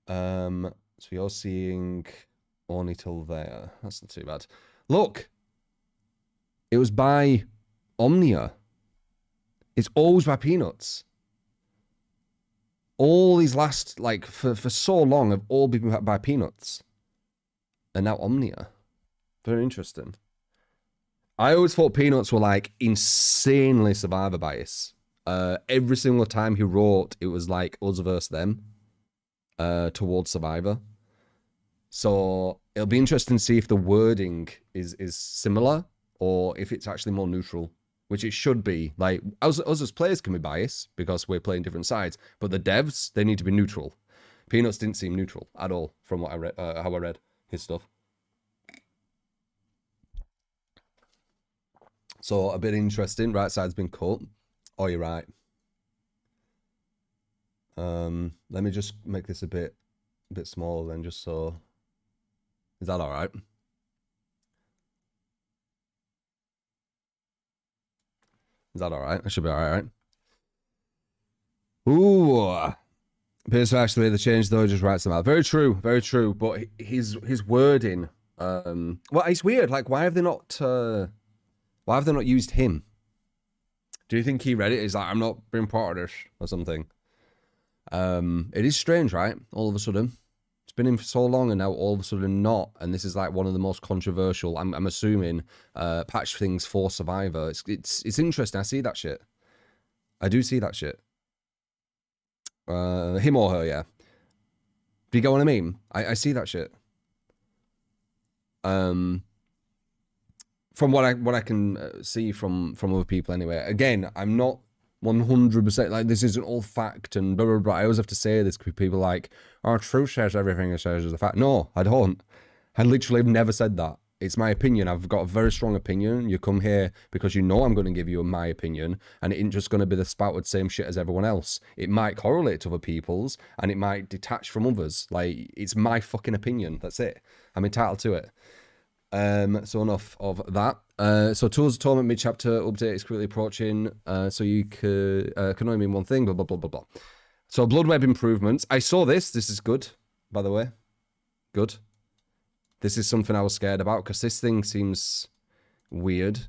So you're seeing only till there. That's not too bad. Look, it was by Omnia. It's always by Peanuts. All these last, like, for so long have all been by Peanuts. And now Omnia. Very interesting. I always thought Peanuts were, like, insanely Survivor bias. Every single time he wrote, it was like us versus them towards Survivor. So it'll be interesting to see if the wording is similar or if it's actually more neutral, which it should be. Like, us as players can be biased because we're playing different sides, but the devs, they need to be neutral. Peanuts didn't seem neutral at all from what I read, how I read his stuff. So a bit interesting. Right side's been cut. Oh, you're right. Let me just make this a bit smaller then, just so. Is that all right? Is that all right? I should be all right. Ooh. Appears to actually the change though just writes them out. Very true, very true. But his wording, well, it's weird. Like, why have they not used him? Do you think he read it? He's like, I'm not being part of this or something. It is strange, right? All of a sudden, it's been in for so long, and now all of a sudden not. And this is like one of the most controversial. I'm assuming patch things for Survivor. It's interesting. I see that shit. I do see that shit. Him or her, yeah. Do you get what I mean? I see that shit. From what I can see from other people anyway. Again, I'm not 100% like this isn't all fact and blah blah blah. I always have to say this because people are like, "Oh, Truth says everything it says is a fact." No, I don't. I literally have never said that. It's my opinion. I've got a very strong opinion. You come here because you know I'm going to give you my opinion, and it ain't just going to be the spouted same shit as everyone else. It might correlate to other people's, and it might detach from others. Like, it's my fucking opinion. That's it. I'm entitled to it. So enough of that. So Tools of Torment mid-chapter update is quickly approaching. So you can only mean one thing, blah, blah, blah, blah, blah. So Blood Web improvements. I saw this. This is good, by the way. Good. This is something I was scared about because this thing seems weird.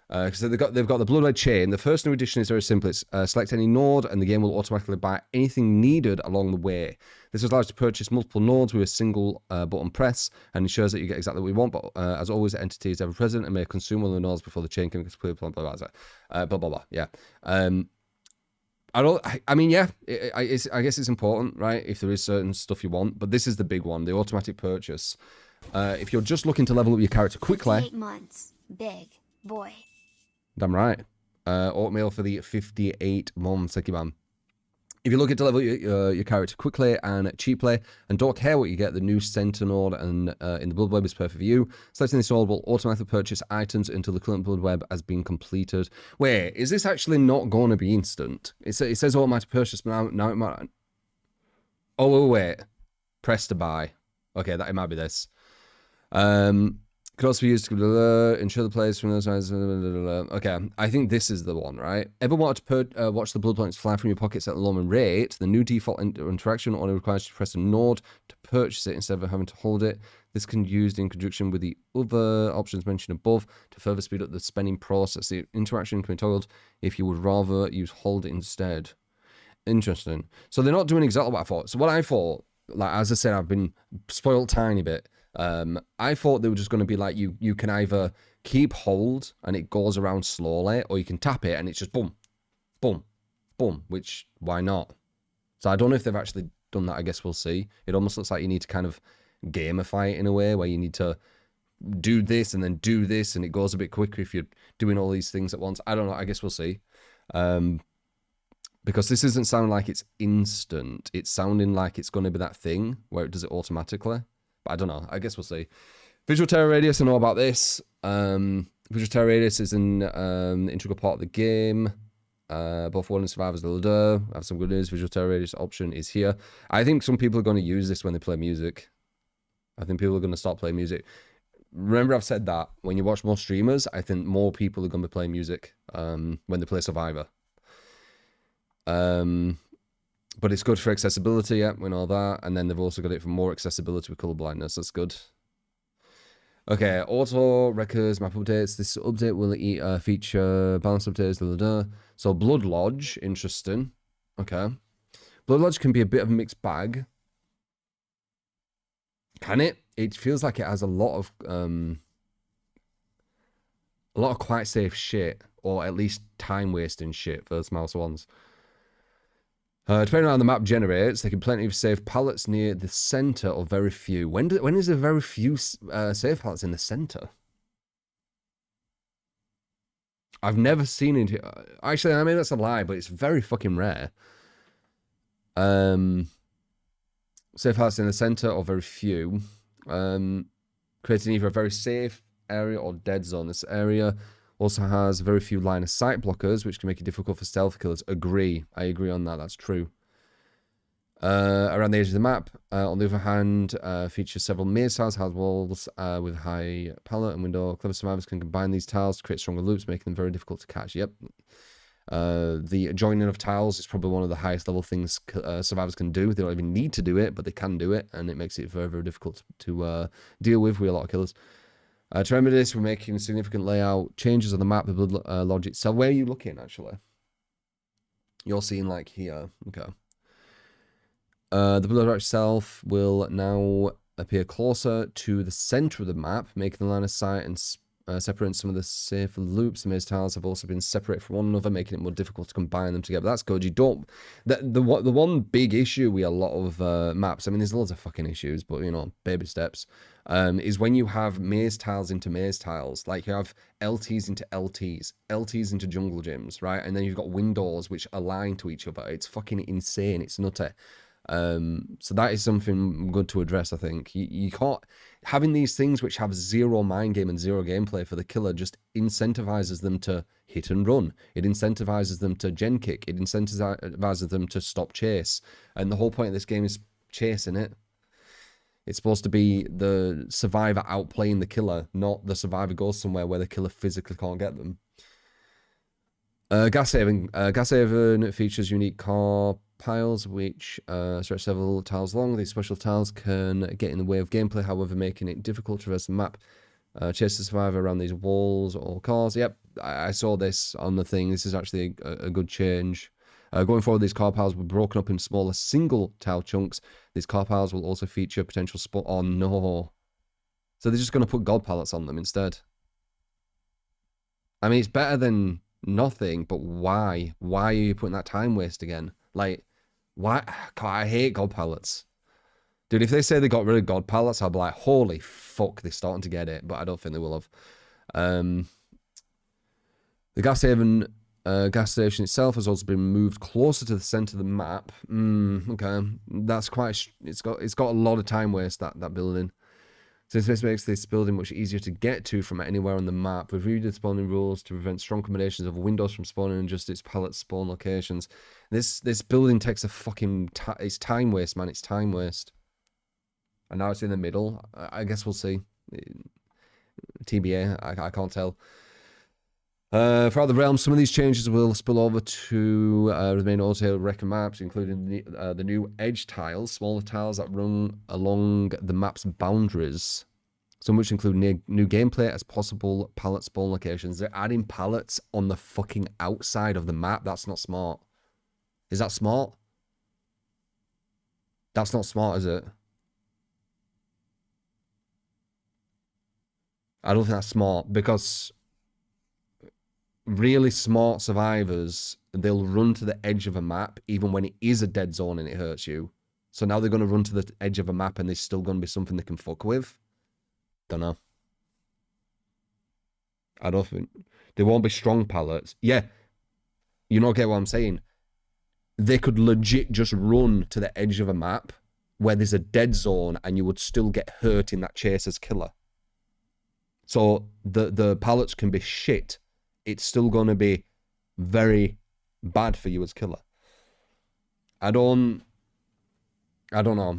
Because they've got the Blood Red chain. The first new addition is very simple. It's select any node and the game will automatically buy anything needed along the way. This allows you to purchase multiple nodes with a single button press and ensures that you get exactly what you want. But as always, the entity is ever present and may consume all the nodes before the chain can be completed. Blah blah blah blah blah. Yeah. I mean, yeah. I guess it's important, right? If there is certain stuff you want, but this is the big one: the automatic purchase. If you're just looking to level up your character quickly. 8 months, big boy. Damn right. Oatmeal for the 58 months. Thank you, man. If you're looking to level your character quickly and cheaply and don't care what you get, the new center node and in the Blood Web is perfect for you. Selecting this node will automatically purchase items until the current Blood Web has been completed. Wait, is this actually not going to be instant? It says automatic purchase, but now it might. Oh, wait. Press to buy. Okay, it might be this. Could also be used to ensure the players from those sides. Okay, I think this is the one, right? Ever wanted to watch the blood points fly from your pockets at a low rate? The new default interaction only requires you to press a node to purchase it instead of having to hold it. This can be used in conjunction with the other options mentioned above to further speed up the spending process. The interaction can be toggled if you would rather use hold instead. Interesting. So they're not doing exactly what I thought. So what I thought, like as I said, I've been spoiled tiny bit. I thought they were just going to be like you can either keep hold and it goes around slowly, or you can tap it and it's just boom, boom, boom. Which why not? So I don't know if they've actually done that. I guess we'll see. It almost looks like you need to kind of gamify it in a way where you need to do this and then do this, and it goes a bit quicker if you're doing all these things at once. I don't know. I guess we'll see. Because this doesn't sound like it's instant. It's sounding like it's going to be that thing where it does it automatically. But I don't know. I guess we'll see. Visual Terror Radius, I know about this. Visual Terror Radius is an integral part of the game. Both World and Survivors have some good news. Visual Terror Radius option is here. I think some people are going to use this when they play music. I think people are going to start playing music. Remember, I've said that when you watch more streamers, I think more people are going to be playing music when they play Survivor. But it's good for accessibility, yeah, we know that. And then they've also got it for more accessibility with color blindness. That's good. Okay, auto records, map updates. This update will feature balance updates. Blah, blah, blah. So Blood Lodge, interesting. Okay, Blood Lodge can be a bit of a mixed bag. Can it? It feels like it has a lot of quite safe shit, or at least time wasting shit for those mouse ones. Depending on how the map generates, there can plenty of safe pallets near the center, or very few. When is there very few safe pallets in the center? I've never seen it. Actually, I mean that's a lie, but it's very fucking rare. Safe pallets in the center, or very few. Creating either a very safe area or dead zone. This area also has very few line of sight blockers, which can make it difficult for stealth killers. Agree. I agree on that. That's true. Around the edge of the map, on the other hand, features several maze tiles, house walls with high pallet and window. Clever survivors can combine these tiles to create stronger loops, making them very difficult to catch. Yep. The joining of tiles is probably one of the highest level things survivors can do. They don't even need to do it, but they can do it, and it makes it very, very difficult to deal with a lot of killers. To remember this, we're making significant layout changes on the map, the Blood Lodge itself. Where are you looking, actually? You're seeing, like, here. Okay. The Blood Lodge itself will now appear closer to the center of the map, making the line of sight and separating some of the safe loops. The maze tiles have also been separated from one another, making it more difficult to combine them together. That's good. You don't... The one big issue with a lot of maps, I mean, there's loads of fucking issues, but, you know, baby steps, is when you have maze tiles into maze tiles. Like, you have LTs into LTs, LTs into jungle gyms, right? And then you've got windows which align to each other. It's fucking insane. It's nutty. So that is something good to address, I think. You can't... Having these things which have zero mind game and zero gameplay for the killer just incentivizes them to hit and run. It incentivizes them to gen kick. It incentivizes them to stop chase. And the whole point of this game is chasing it. It's supposed to be the survivor outplaying the killer, not the survivor goes somewhere where the killer physically can't get them. Gas saving. Gas saving features unique car piles which stretch several tiles long. These special tiles can get in the way of gameplay, however, making it difficult to traverse the map. Chase the survivor around these walls or cars. Yep, I saw this on the thing. This is actually a good change. Going forward, these car piles were broken up into smaller single tile chunks. These car piles will also feature potential spot. Oh no. So they're just going to put god pallets on them instead. I mean, it's better than nothing, but why? Why are you putting that time waste again? Like, why? God, I hate god pallets. Dude, if they say they got rid of god pallets, I'll be like, holy fuck, they're starting to get it, but I don't think they will have. The gas station itself has also been moved closer to the center of the map. Okay, that's quite... It's got a lot of time waste, that building. Since this makes this building much easier to get to from anywhere on the map, we've reviewed the spawning rules to prevent strong combinations of windows from spawning and just its pallet spawn locations. This building takes a fucking... it's time waste, man. It's time waste. And now it's in the middle. I guess we'll see. TBA, I can't tell. Throughout the realm, some of these changes will spill over to the main auto record maps, including the new edge tiles, smaller tiles that run along the map's boundaries. Some which include new gameplay as possible pallet spawn locations. They're adding pallets on the fucking outside of the map. That's not smart. Is that smart? That's not smart, is it? I don't think that's smart, because really smart survivors, they'll run to the edge of a map even when it is a dead zone and it hurts you. So now they're going to run to the edge of a map and there's still going to be something they can fuck with. Don't know. I don't think... There won't be strong pallets. Yeah. You don't get what I'm saying. They could legit just run to the edge of a map where there's a dead zone and you would still get hurt in that chase as killer. So the pallets can be shit. It's still going to be very bad for you as killer. I don't know.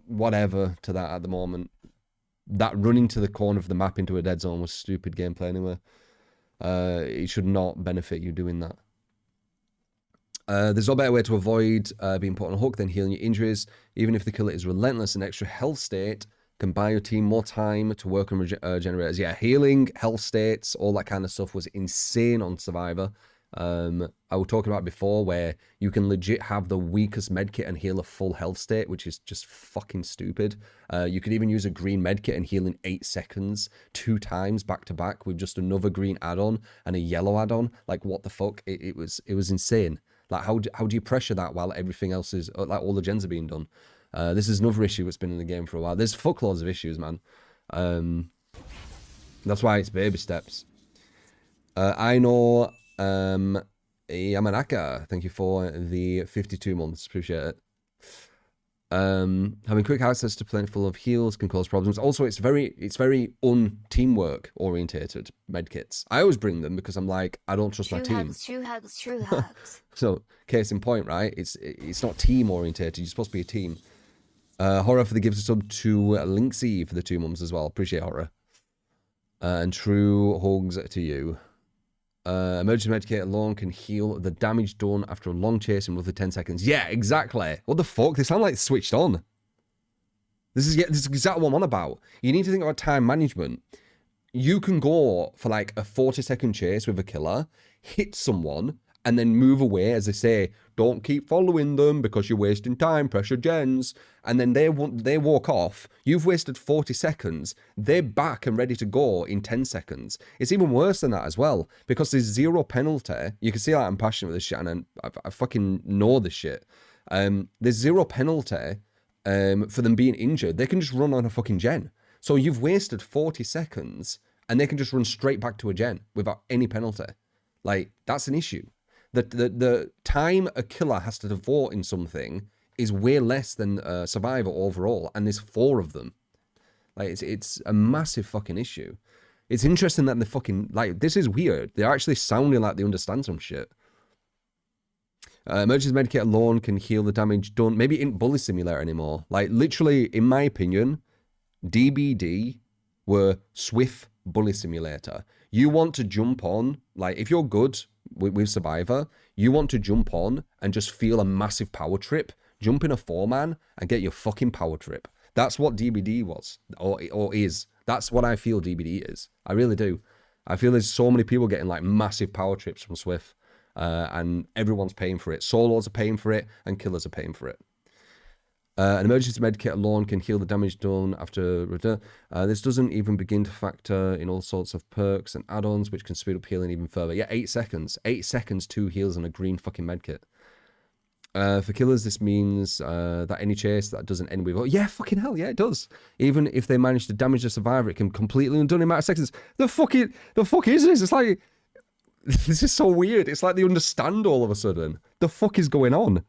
Whatever to that at the moment. That running to the corner of the map into a dead zone was stupid gameplay anyway. It should not benefit you doing that. There's no better way to avoid being put on a hook than healing your injuries. Even if the killer is relentless, an extra health state can buy your team more time to work on generators. Yeah, healing, health states, all that kind of stuff was insane on Survivor. I was talking about before where you can legit have the weakest medkit and heal a full health state, which is just fucking stupid. You could even use a green medkit and heal in 8 seconds, 2 times back to back with just another green add-on and a yellow add-on. Like, what the fuck? It was insane. Like, how do you pressure that while everything else is, like, all the gens are being done? This is another issue that's been in the game for a while. There's fuckloads of issues, man. That's why it's baby steps. I know Yamanaka, thank you for the 52 months. Appreciate it. Having quick access to plentiful of heals can cause problems. Also, it's very un-teamwork orientated medkits. I always bring them because I'm like, I don't trust my team. True hugs. So, case in point, right? It's not team orientated. You're supposed to be a team. Horror for the gift of sub to Linksy for the 2 months as well. Appreciate Horror. And true hugs to you. Emergency medkit alone can heal the damage done after a long chase in roughly 10 seconds. Yeah, exactly. What the fuck? They sound like switched on. This is exactly what I'm on about. You need to think about time management. You can go for like a 40-second chase with a killer, hit someone, and then move away, as they say, don't keep following them because you're wasting time, pressure gens. And then they walk off. You've wasted 40 seconds. They're back and ready to go in 10 seconds. It's even worse than that as well because there's 0 penalty. You can see like, I'm passionate with this shit and I fucking know this shit. There's 0 penalty for them being injured. They can just run on a fucking gen. So you've wasted 40 seconds and they can just run straight back to a gen without any penalty. Like, that's an issue. The time a killer has to devote in something is way less than Survivor overall, and there's 4 of them. Like, it's a massive fucking issue. It's interesting that they fucking, like, this is weird. They're actually sounding like they understand some shit. Emergency medkit alone can heal the damage done. Maybe it ain't Bully Simulator anymore. Like, literally, in my opinion, DBD were Swift Bully Simulator. You want to jump on, like, if you're good with Survivor, you want to jump on and just feel a massive power trip. Jump in a 4-man and get your fucking power trip. That's what DBD was, or is. That's what I feel DBD is. I really do. I feel there's so many people getting like massive power trips from Swift, and everyone's paying for it. Solos are paying for it, and killers are paying for it. An emergency medkit alone can heal the damage done after return. This doesn't even begin to factor in all sorts of perks and add-ons, which can speed up healing even further. Yeah, 8 seconds. 8 seconds, 2 heals on a green fucking medkit. For killers, this means that any chase that doesn't end with, oh, yeah, fucking hell, yeah, it does. Even if they manage to damage the survivor, it can completely undo in a matter of seconds. The fuck is this? It's like, this is so weird. It's like they understand all of a sudden. The fuck is going on?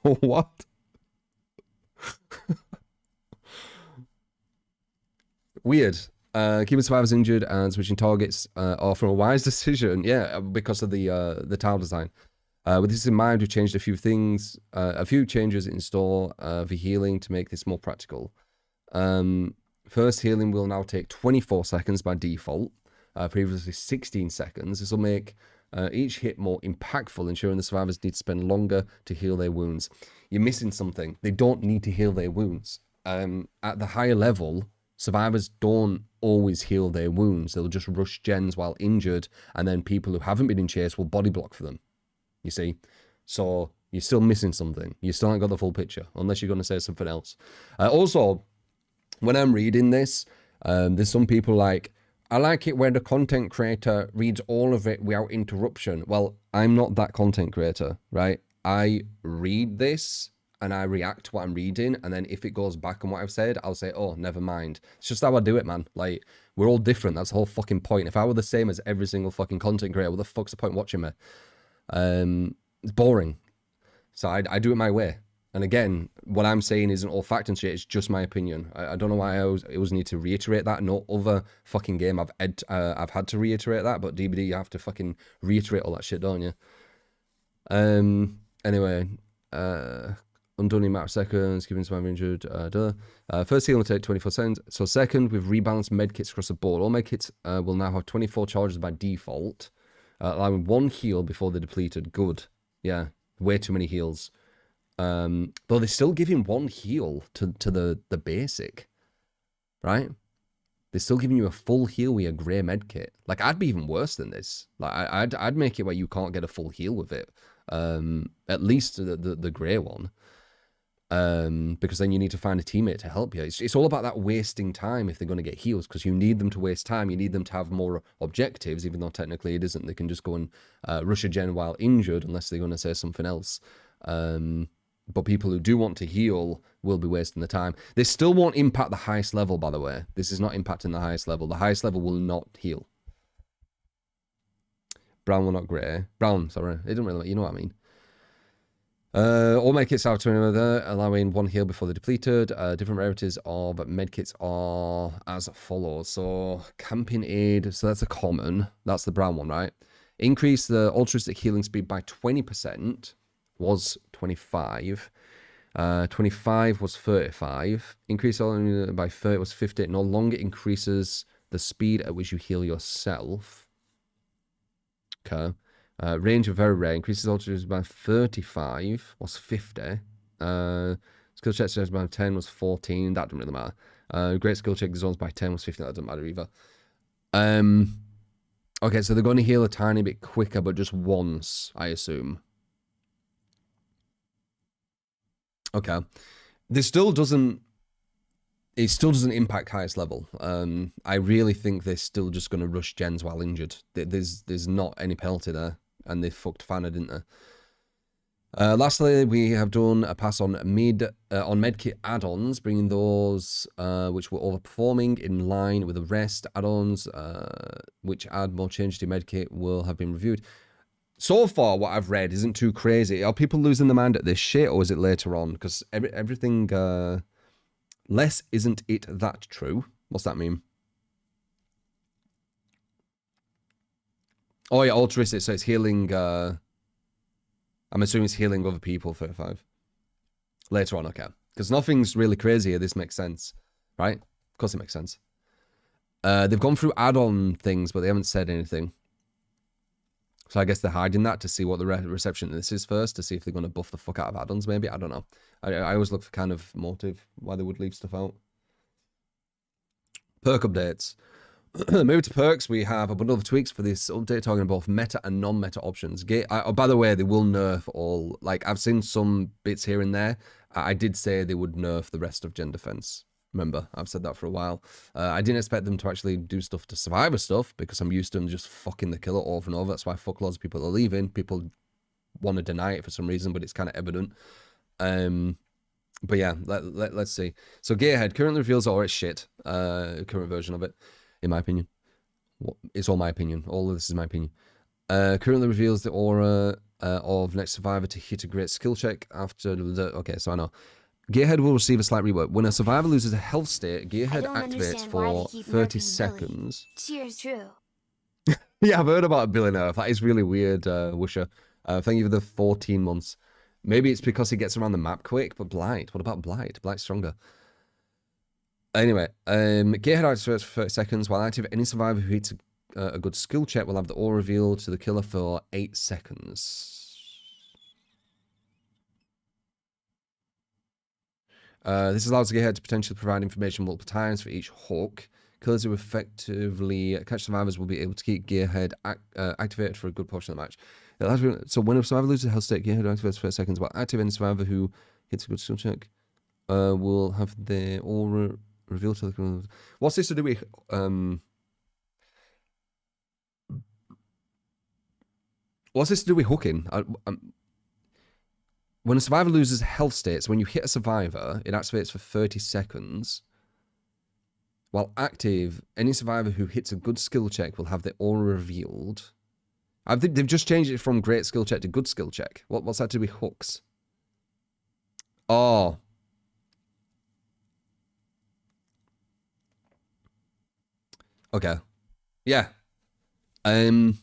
What? Weird. Keeping survivors injured and switching targets are from a wise decision. Yeah, because of the tile design. With this in mind, we've changed a few things, a few changes in store for healing to make this more practical. First, healing will now take 24 seconds by default, previously 16 seconds. This will make each hit more impactful, ensuring the survivors need to spend longer to heal their wounds. You're missing something. They don't need to heal their wounds. At the higher level, survivors don't always heal their wounds. They'll just rush gens while injured, and then people who haven't been in chase will body block for them. You see? So you're still missing something. You still haven't got the full picture, unless you're going to say something else. Also, when I'm reading this, there's some people like, I like it when the content creator reads all of it without interruption. Well, I'm not that content creator, right? I read this and I react to what I'm reading, and then if it goes back on what I've said, I'll say, oh, never mind. It's just how I do it, man. Like, we're all different. That's the whole fucking point. If I were the same as every single fucking content creator, what the fuck's the point watching me? It's boring. So I do it my way. And again, what I'm saying isn't all fact and shit. It's just my opinion. I don't know why I always need to reiterate that. No other fucking game I've had to reiterate that, but DBD, you have to fucking reiterate all that shit, don't you? Anyway, undone in a matter of seconds, giving some injured. First heal will take 24 seconds. So second, we've rebalanced medkits across the board. All medkits will now have 24 charges by default, allowing 1 heal before they're depleted. Good. Yeah, way too many heals. Though they're still giving 1 heal to the basic, right? They're still giving you a full heal with a grey medkit. Like, I'd be even worse than this. Like, I'd make it where you can't get a full heal with it. At least the grey one. Because then you need to find a teammate to help you. It's all about that wasting time if they're going to get heals, because you need them to waste time. You need them to have more objectives, even though technically it isn't. They can just go and rush a gen while injured, unless they're going to say something else. But people who do want to heal will be wasting the time. This still won't impact the highest level, by the way. This is not impacting the highest level. The highest level will not heal. Brown will not grey. Brown, sorry. It doesn't really, you know what I mean. All medkits have to another, allowing 1 heal before they're depleted. Different rarities of medkits are as follows. So, camping aid, so that's a common. That's the brown one, right? Increase the altruistic healing speed by 20%, was 25. 25 was 35. Increase by 30 was 50. It no longer increases the speed at which you heal yourself. Okay. Range of very rare. Increases altitude by 35 was 50. Skill check says by 10 was 14. That doesn't really matter. Great skill check zones by 10 was 15. That doesn't matter either. Okay, so they're going to heal a tiny bit quicker, but just once, I assume. Okay. This still doesn't... It still doesn't impact highest level. I really think they're still just going to rush gens while injured. There's not any penalty there. And they fucked Fanna, didn't they? Lastly, we have done a pass on medkit add-ons, bringing those which were overperforming in line with the rest. Add-ons which add more change to medkit will have been reviewed. So far, what I've read isn't too crazy. Are people losing their mind at this shit, or is it later on? Because everything... less isn't it that true? What's that mean? Oh yeah, altruistic, so it's healing... I'm assuming it's healing other people, 35. Later on, okay. Because nothing's really crazy here. This makes sense, right? Of course it makes sense. They've gone through add-on things, but they haven't said anything. So I guess they're hiding that to see what the reception of this is first, to see if they're going to buff the fuck out of add-ons, maybe. I don't know. I always look for kind of motive, why they would leave stuff out. Perk updates. Moving to perks, we have a bundle of tweaks for this update talking both meta and non-meta options. By the way, they will nerf all... Like, I've seen some bits here and there. I did say they would nerf the rest of Gen Defense. Remember, I've said that for a while. I didn't expect them to actually do stuff to Survivor stuff, because I'm used to them just fucking the killer over and over. That's why fuckloads of people are leaving. People want to deny it for some reason, but it's kind of evident. But yeah, let's see. So Gearhead currently reveals all its shit. Current version of it. In my opinion. It's all my opinion. All of this is my opinion. Currently reveals the aura of next survivor to hit a great skill check after... Okay, so I know. Gearhead will receive a slight rework. When a survivor loses a health state, Gearhead activates for 30 seconds. TRU3TA1ENT. Yeah, I've heard about Billy Nerf. That is really weird, Wisher. Thank you for the 14 months. Maybe it's because he gets around the map quick, but Blight. What about Blight? Blight's stronger. Anyway, Gearhead activates for 30 seconds. While active, any survivor who hits a good skill check will have the aura revealed to the killer for 8 seconds. This allows Gearhead to potentially provide information multiple times for each hook. Killers who effectively catch survivors will be able to keep Gearhead activated for a good portion of the match. So when a survivor loses a health state, Gearhead activates for 30 seconds. While active, any survivor who hits a good skill check will have the aura revealed to the... What's this to do with... What's this to do with hooking? When a survivor loses health states, when you hit a survivor, it activates for 30 seconds. While active, any survivor who hits a good skill check will have the aura revealed. I think they've just changed it from great skill check to good skill check. What's that to do with hooks? Oh. Okay. Yeah. 8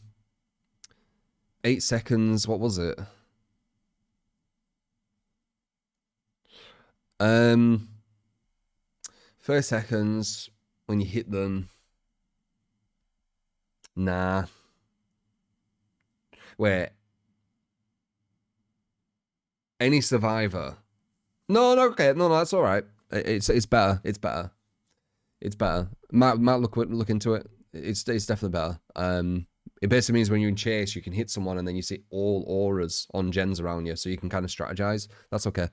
seconds. What was it? 30 seconds when you hit them. Nah. Wait. Any survivor. No, okay, no, that's all right. It's better. It's better. It's better. Matt look into it. It's definitely better. It basically means when you're in chase, you can hit someone and then you see all auras on gens around you, so you can kind of strategize. That's okay.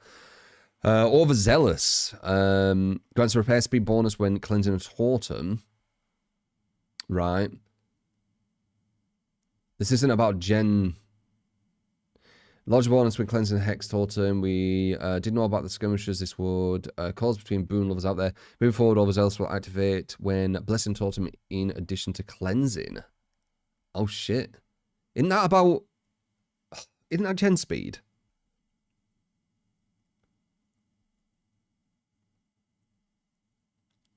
Overzealous. Grants a repair speed bonus when cleansing a totem. Right. This isn't about gen. Large bonus when cleansing a hex totem. We didn't know about the skirmishes this would cause between boon lovers out there. Moving forward, Overzealous will activate when blessing totem in addition to cleansing. Oh shit. Isn't that about... Isn't that gen speed?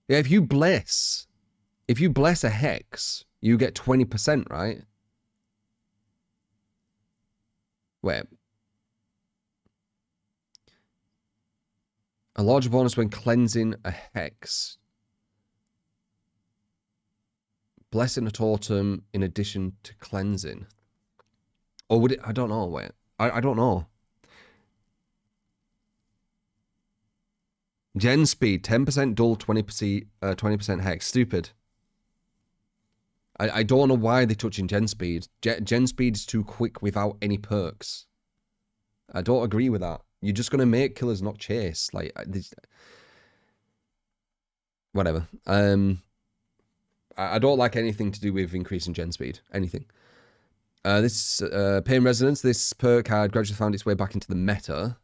Yeah, if you bless a hex, you get 20%, right? Wait. A larger bonus when cleansing a hex. Blessing a totem in addition to cleansing. Or would it... I don't know, wait. I don't know. Gen speed, 10% dull, 20% hex. Stupid. I don't know why they're touching gen speed. Gen speed is too quick without any perks. I don't agree with that. You're just going to make killers not chase. Like, whatever. I don't like anything to do with increasing gen speed. Anything. This Pain Resonance, this perk had gradually found its way back into the meta.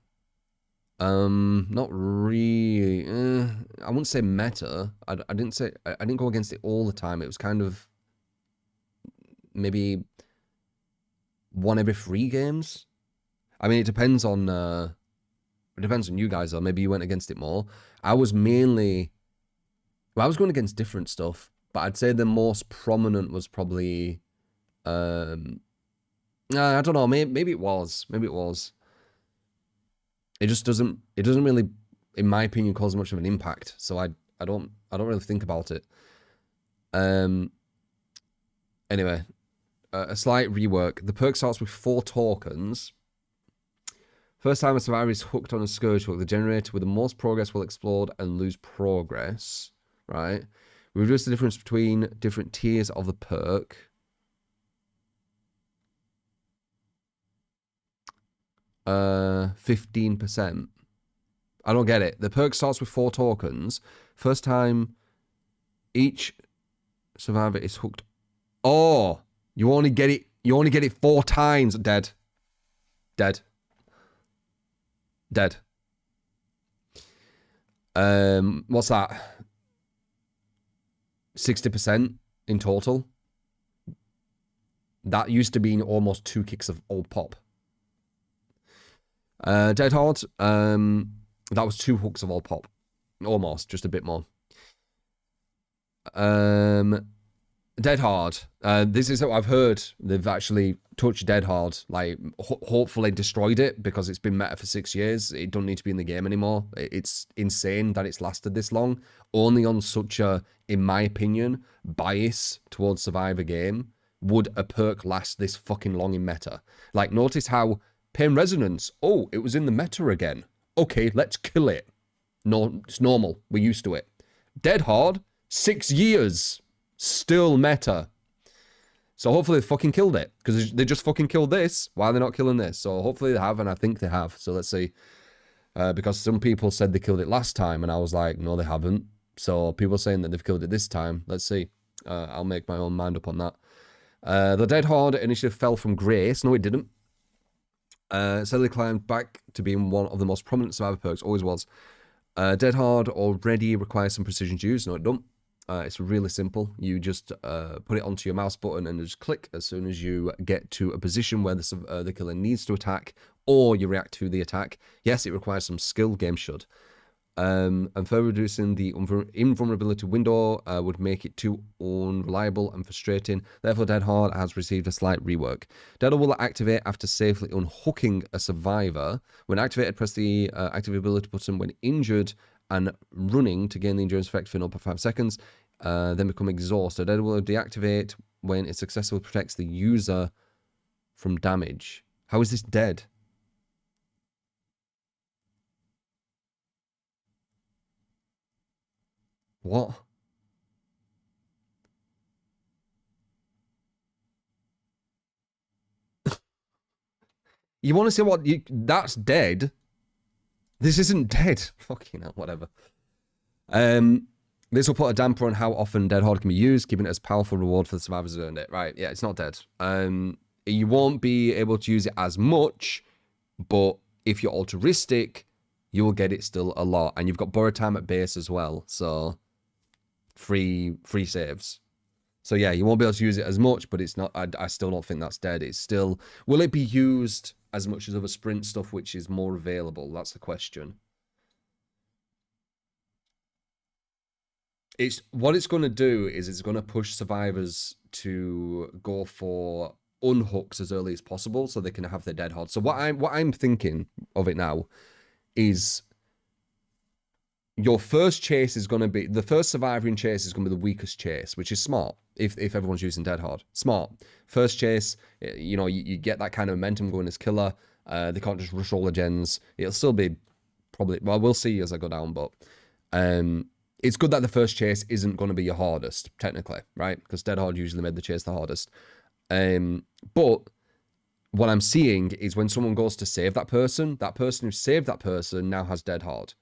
Not really. I wouldn't say meta. I didn't go against it all the time. It was kind of maybe one every 3 games. I mean, it depends on you guys though. Maybe you went against it more. I was mainly, well, I was going against different stuff, but I'd say the most prominent was probably, I don't know. Maybe it was. It just doesn't really, in my opinion, cause much of an impact. So I don't really think about it. Anyway, a slight rework. The perk starts with 4 tokens. First time a survivor is hooked on a scourge hook, the generator with the most progress will explode and lose progress. Right? We reduce the difference between different tiers of the perk. 15%. I don't get it. The perk starts with 4 tokens. First time each survivor is hooked. Oh, you only get it 4 times. Dead. What's that? 60% in total. That used to be almost 2 kicks of old pop. Dead Hard, that was 2 hooks of all pop. Almost, just a bit more. Dead Hard, this is how I've heard they've actually touched Dead Hard, like, hopefully destroyed it, because it's been meta for 6 years. It don't need to be in the game anymore. It's insane that it's lasted this long, only on such a, in my opinion, bias towards Survivor game would a perk last this fucking long in meta. Like, notice how Pain Resonance, oh, it was in the meta again. Okay, let's kill it. No, it's normal. We're used to it. Dead Hard, 6 years. Still meta. So hopefully they fucking killed it. Because they just fucking killed this. Why are they not killing this? So hopefully they have, and I think they have. So let's see. Because some people said they killed it last time, and I was like, no, they haven't. So people saying that they've killed it this time. Let's see. I'll make my own mind up on that. The Dead Hard initiative fell from grace. No, it didn't. Steadily climbed back to being one of the most prominent survivor perks, always was. Dead Hard already requires some precision to use. No, it don't. It's really simple. You just put it onto your mouse button and just click as soon as you get to a position where the killer needs to attack, or you react to the attack. Yes, it requires some skill, game should. And further reducing the invulnerability window would make it too unreliable and frustrating. Therefore, Dead Hard has received a slight rework. Dead Hard will activate after safely unhooking a survivor. When activated, press the active ability button when injured and running to gain the endurance effect for 0.5 seconds. Then become exhausted. Dead Hard will deactivate when it successfully protects the user from damage. How is this dead? What? You want to say what? That's dead. This isn't dead. Fucking hell, whatever. This will put a damper on how often Dead Horde can be used, giving it as powerful reward for the survivors who earned it. Right, yeah, it's not dead. You won't be able to use it as much, but if you're altruistic, you will get it still a lot. And you've got borrow time at base as well, so free saves. So yeah, you won't be able to use it as much, but it's not. I still don't think that's dead. It's still. Will it be used as much as other sprint stuff, which is more available? That's the question. What it's going to do is it's going to push survivors to go for unhooks as early as possible so they can have their Dead Horde. So what I'm thinking of it now is your first chase is going to be the first surviving chase is going to be the weakest chase, which is smart if everyone's using Dead Horde. Smart. First chase, you know, you get that kind of momentum going as killer. They can't just rush all the gens. It'll still be probably, well, we'll see as I go down, but it's good that the first chase isn't going to be your hardest, technically, right? Because Dead Horde usually made the chase the hardest. But what I'm seeing is when someone goes to save that person who saved that person now has Dead Horde.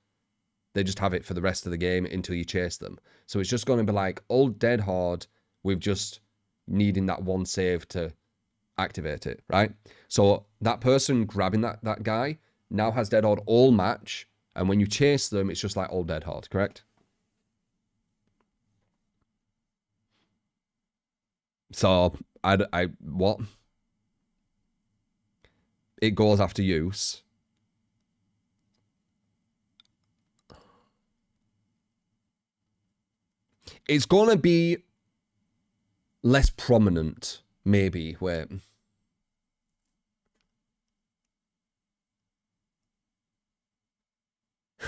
They just have it for the rest of the game until you chase them. So it's just going to be like old Dead Horde with just needing that one save to activate it, right? So that person grabbing that guy now has Dead Horde all match, and when you chase them, it's just like old Dead Horde, correct? So what? It goes after use. It's gonna be less prominent, maybe. Wait.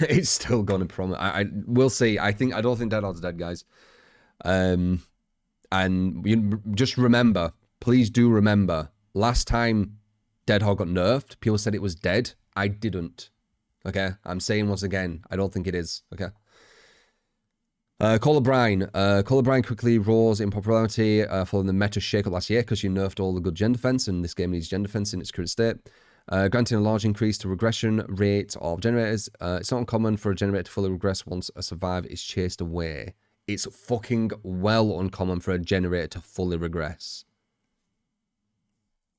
It's still gonna prominent. I we'll see. I don't think Dead Horde's dead, guys. And you just remember, please do remember, last time Dead Horde got nerfed, people said it was dead. I didn't. Okay, I'm saying once again, I don't think it is. Okay. Call of Brine. Call of Brine quickly rose in popularity following the meta shakeup last year because you nerfed all the good gen defense, and this game needs gen defense in its current state. Granting a large increase to regression rate of generators, it's not uncommon for a generator to fully regress once a survivor is chased away. It's fucking well uncommon for a generator to fully regress.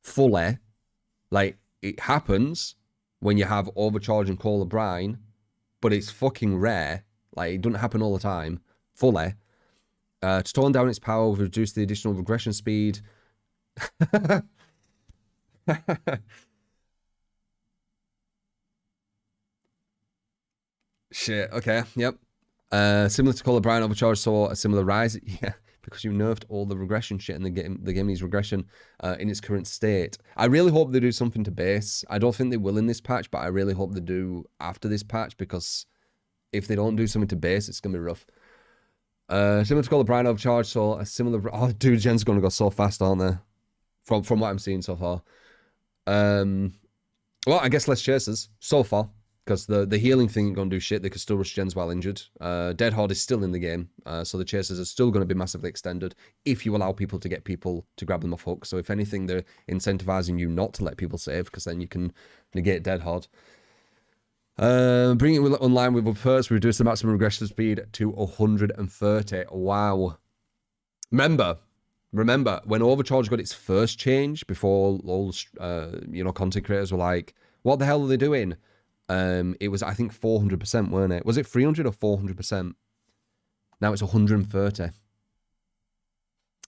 Fully. Like, it happens when you have Overcharge and Call of Brine, but it's fucking rare. Like, it doesn't happen all the time. Fully. To tone down its power, we've reduced the additional regression speed. Shit, okay, yep. Similar to Call of Brine, Overcharge saw a similar rise. Yeah, because you nerfed all the regression shit in the game. The game needs regression in its current state. I really hope they do something to base. I don't think they will in this patch, but I really hope they do after this patch, because if they don't do something to base, it's going to be rough. Similar to Call of Brine, Overcharge saw a similar... Oh, dude, gens going to go so fast, aren't they? From what I'm seeing so far. Well, I guess less chasers so far, because the healing thing ain't going to do shit. They could still rush gens while injured. Dead Horde is still in the game, so the chasers are still going to be massively extended if you allow people to get people to grab them off hook. So if anything, they're incentivizing you not to let people save, because then you can negate Dead Horde. Bringing it online with first, we reduce the maximum regression speed to 130. Wow. Remember, when Overcharge got its first change, before all content creators were like, what the hell are they doing? It was, I think, 400%, weren't it? Was it 300 or 400%? Now it's 130.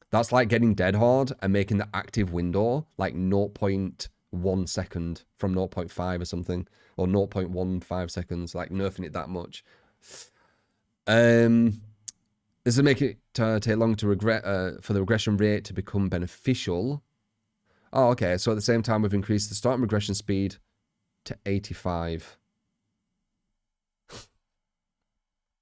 That's like getting Dead Horde and making the active window like 0.1 second from 0.5 or something, or 0.15 seconds, like nerfing it that much. This will make it take long to for the regression rate to become beneficial. Oh, okay. So at the same time, we've increased the starting regression speed to 85.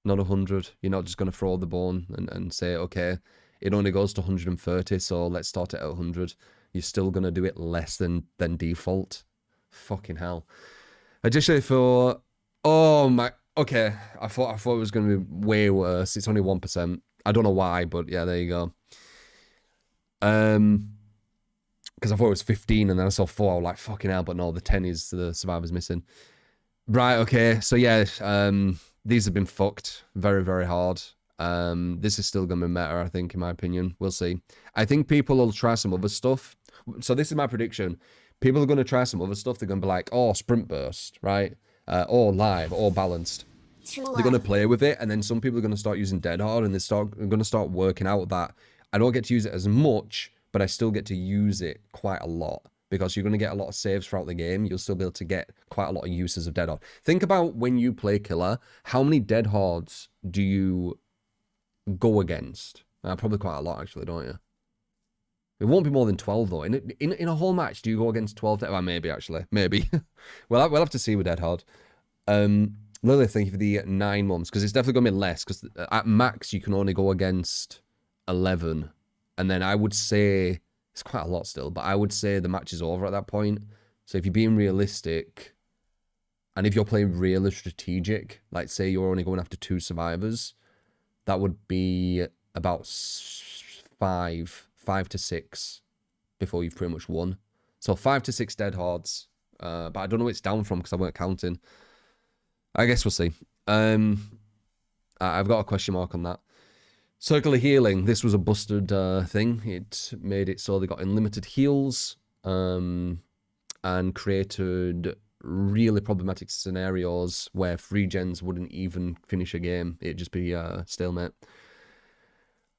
Not 100. You're not just going to throw the bone and say, okay, it only goes to 130, so let's start it at 100. You're still going to do it less than default. Fucking hell. Additionally, for... Oh, my... Okay, I thought it was going to be way worse. It's only 1%. I don't know why, but yeah, there you go. Because I thought it was 15, and then I saw 4. I was like, fucking hell, but no, the 10 is the survivors missing. Right, okay. So yeah, these have been fucked very, very hard. This is still going to be meta, I think, in my opinion. We'll see. I think people will try some other stuff. So this is my prediction. People are going to try some other stuff. They're going to be like, oh, sprint burst, right? Or live, or balanced. Too They're going to loud. play with it, and then some people are going to start using dead hard, and they're going to start working out that I don't get to use it as much, but I still get to use it quite a lot, because you're going to get a lot of saves throughout the game. You'll still be able to get quite a lot of uses of dead hard. Think about when you play killer, how many dead hards do you go against? Probably quite a lot, actually, don't you? It won't be more than 12, though. In a whole match, do you go against 12? Well, maybe, actually. Maybe. We'll have to see with dead hard. Lily, thank you for the 9 months, because it's definitely going to be less, because at max, you can only go against 11. And then I would say, it's quite a lot still, but I would say the match is over at that point. So if you're being realistic, and if you're playing really strategic, like say you're only going after 2 survivors, that would be about 5 to 6 before you've pretty much won. So 5 to 6 dead hards, but I don't know where it's down from because I weren't counting. I guess we'll see. I've got a question mark on that. Circular healing. This was a busted thing. It made it so they got unlimited heals and created really problematic scenarios where free gens wouldn't even finish a game. It'd just be stalemate.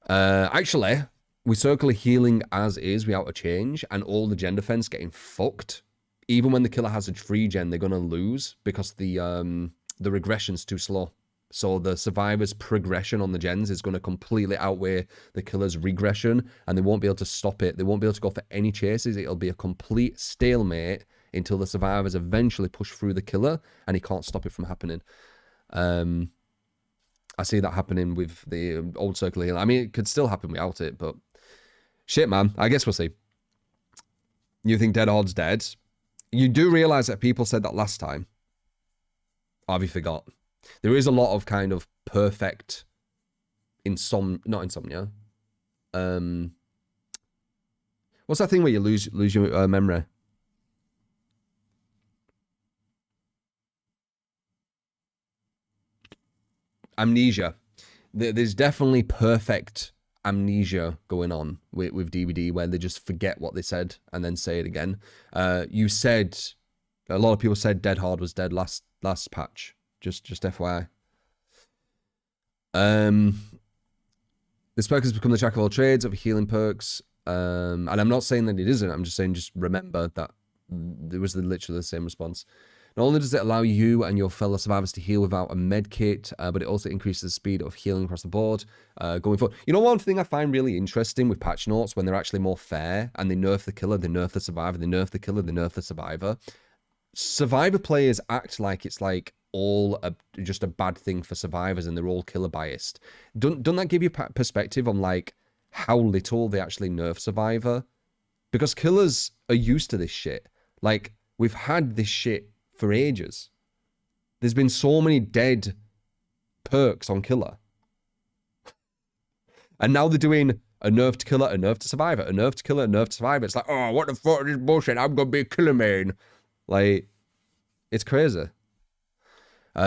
Actually, with circular healing as is without a change, and all the gen defense getting fucked, even when the killer has a free gen, they're gonna lose because the regression's too slow. So the survivor's progression on the gens is going to completely outweigh the killer's regression, and they won't be able to stop it. They won't be able to go for any chases. It'll be a complete stalemate until the survivors eventually push through the killer, and he can't stop it from happening. I see that happening with the old circular healing. I mean, it could still happen without it, but shit, man. I guess we'll see. You think Dead Hard's dead? You do realize that people said that last time. Or have you forgot? There is a lot of kind of perfect not insomnia. What's that thing where you lose your memory? Amnesia. There's definitely perfect amnesia going on with DVD where they just forget what they said and then say it again. You said, a lot of people said Dead Hard was dead last patch. Just FYI. This perk has become the jack of all trades of healing perks. And I'm not saying that it isn't. I'm just saying just remember that there was literally the same response. Not only does it allow you and your fellow survivors to heal without a med kit, but it also increases the speed of healing across the board going forward. You know, one thing I find really interesting with patch notes when they're actually more fair and they nerf the killer, they nerf the survivor, they nerf the killer, they nerf the survivor. Survivor players act like it's like all just a bad thing for survivors and they're all killer biased. Don't that give you perspective on like how little they actually nerf survivor? Because killers are used to this shit. Like, we've had this shit for ages. There's been so many dead perks on killer. And now they're doing a nerf to killer, a nerf to survivor, a nerf to killer, a nerf to survivor. It's like, oh, what the fuck is this bullshit? I'm gonna be a killer main. Like, it's crazy.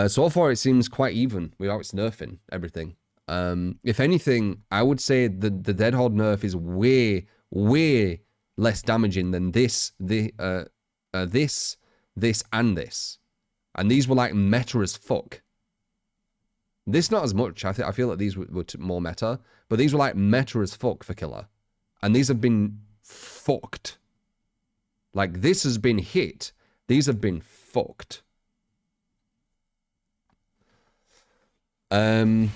So far, it seems quite even without its nerfing everything. If anything, I would say the Dead Hard nerf is way, way less damaging than this, and this. And these were like meta as fuck. This not as much. I feel like these were more meta, but these were like meta as fuck for killer. And these have been fucked. Like, this has been hit. These have been fucked. Going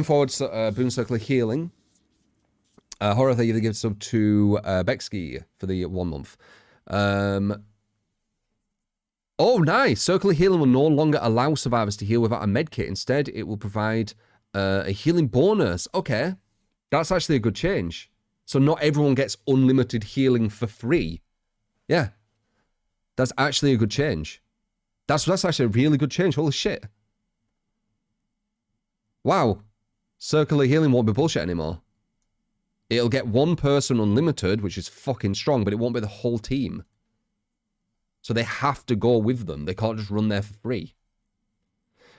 forward, Boon Circular Healing. Horror, thank you for the gift sub to Bexky for the 1 month. Oh, nice. Circular Healing will no longer allow survivors to heal without a medkit. Instead, it will provide a healing bonus. Okay. That's actually a good change. So not everyone gets unlimited healing for free. Yeah. That's actually a good change. That's actually a really good change. Holy shit. Wow. Circular healing won't be bullshit anymore. It'll get one person unlimited, which is fucking strong, but it won't be the whole team. So they have to go with them. They can't just run there for free.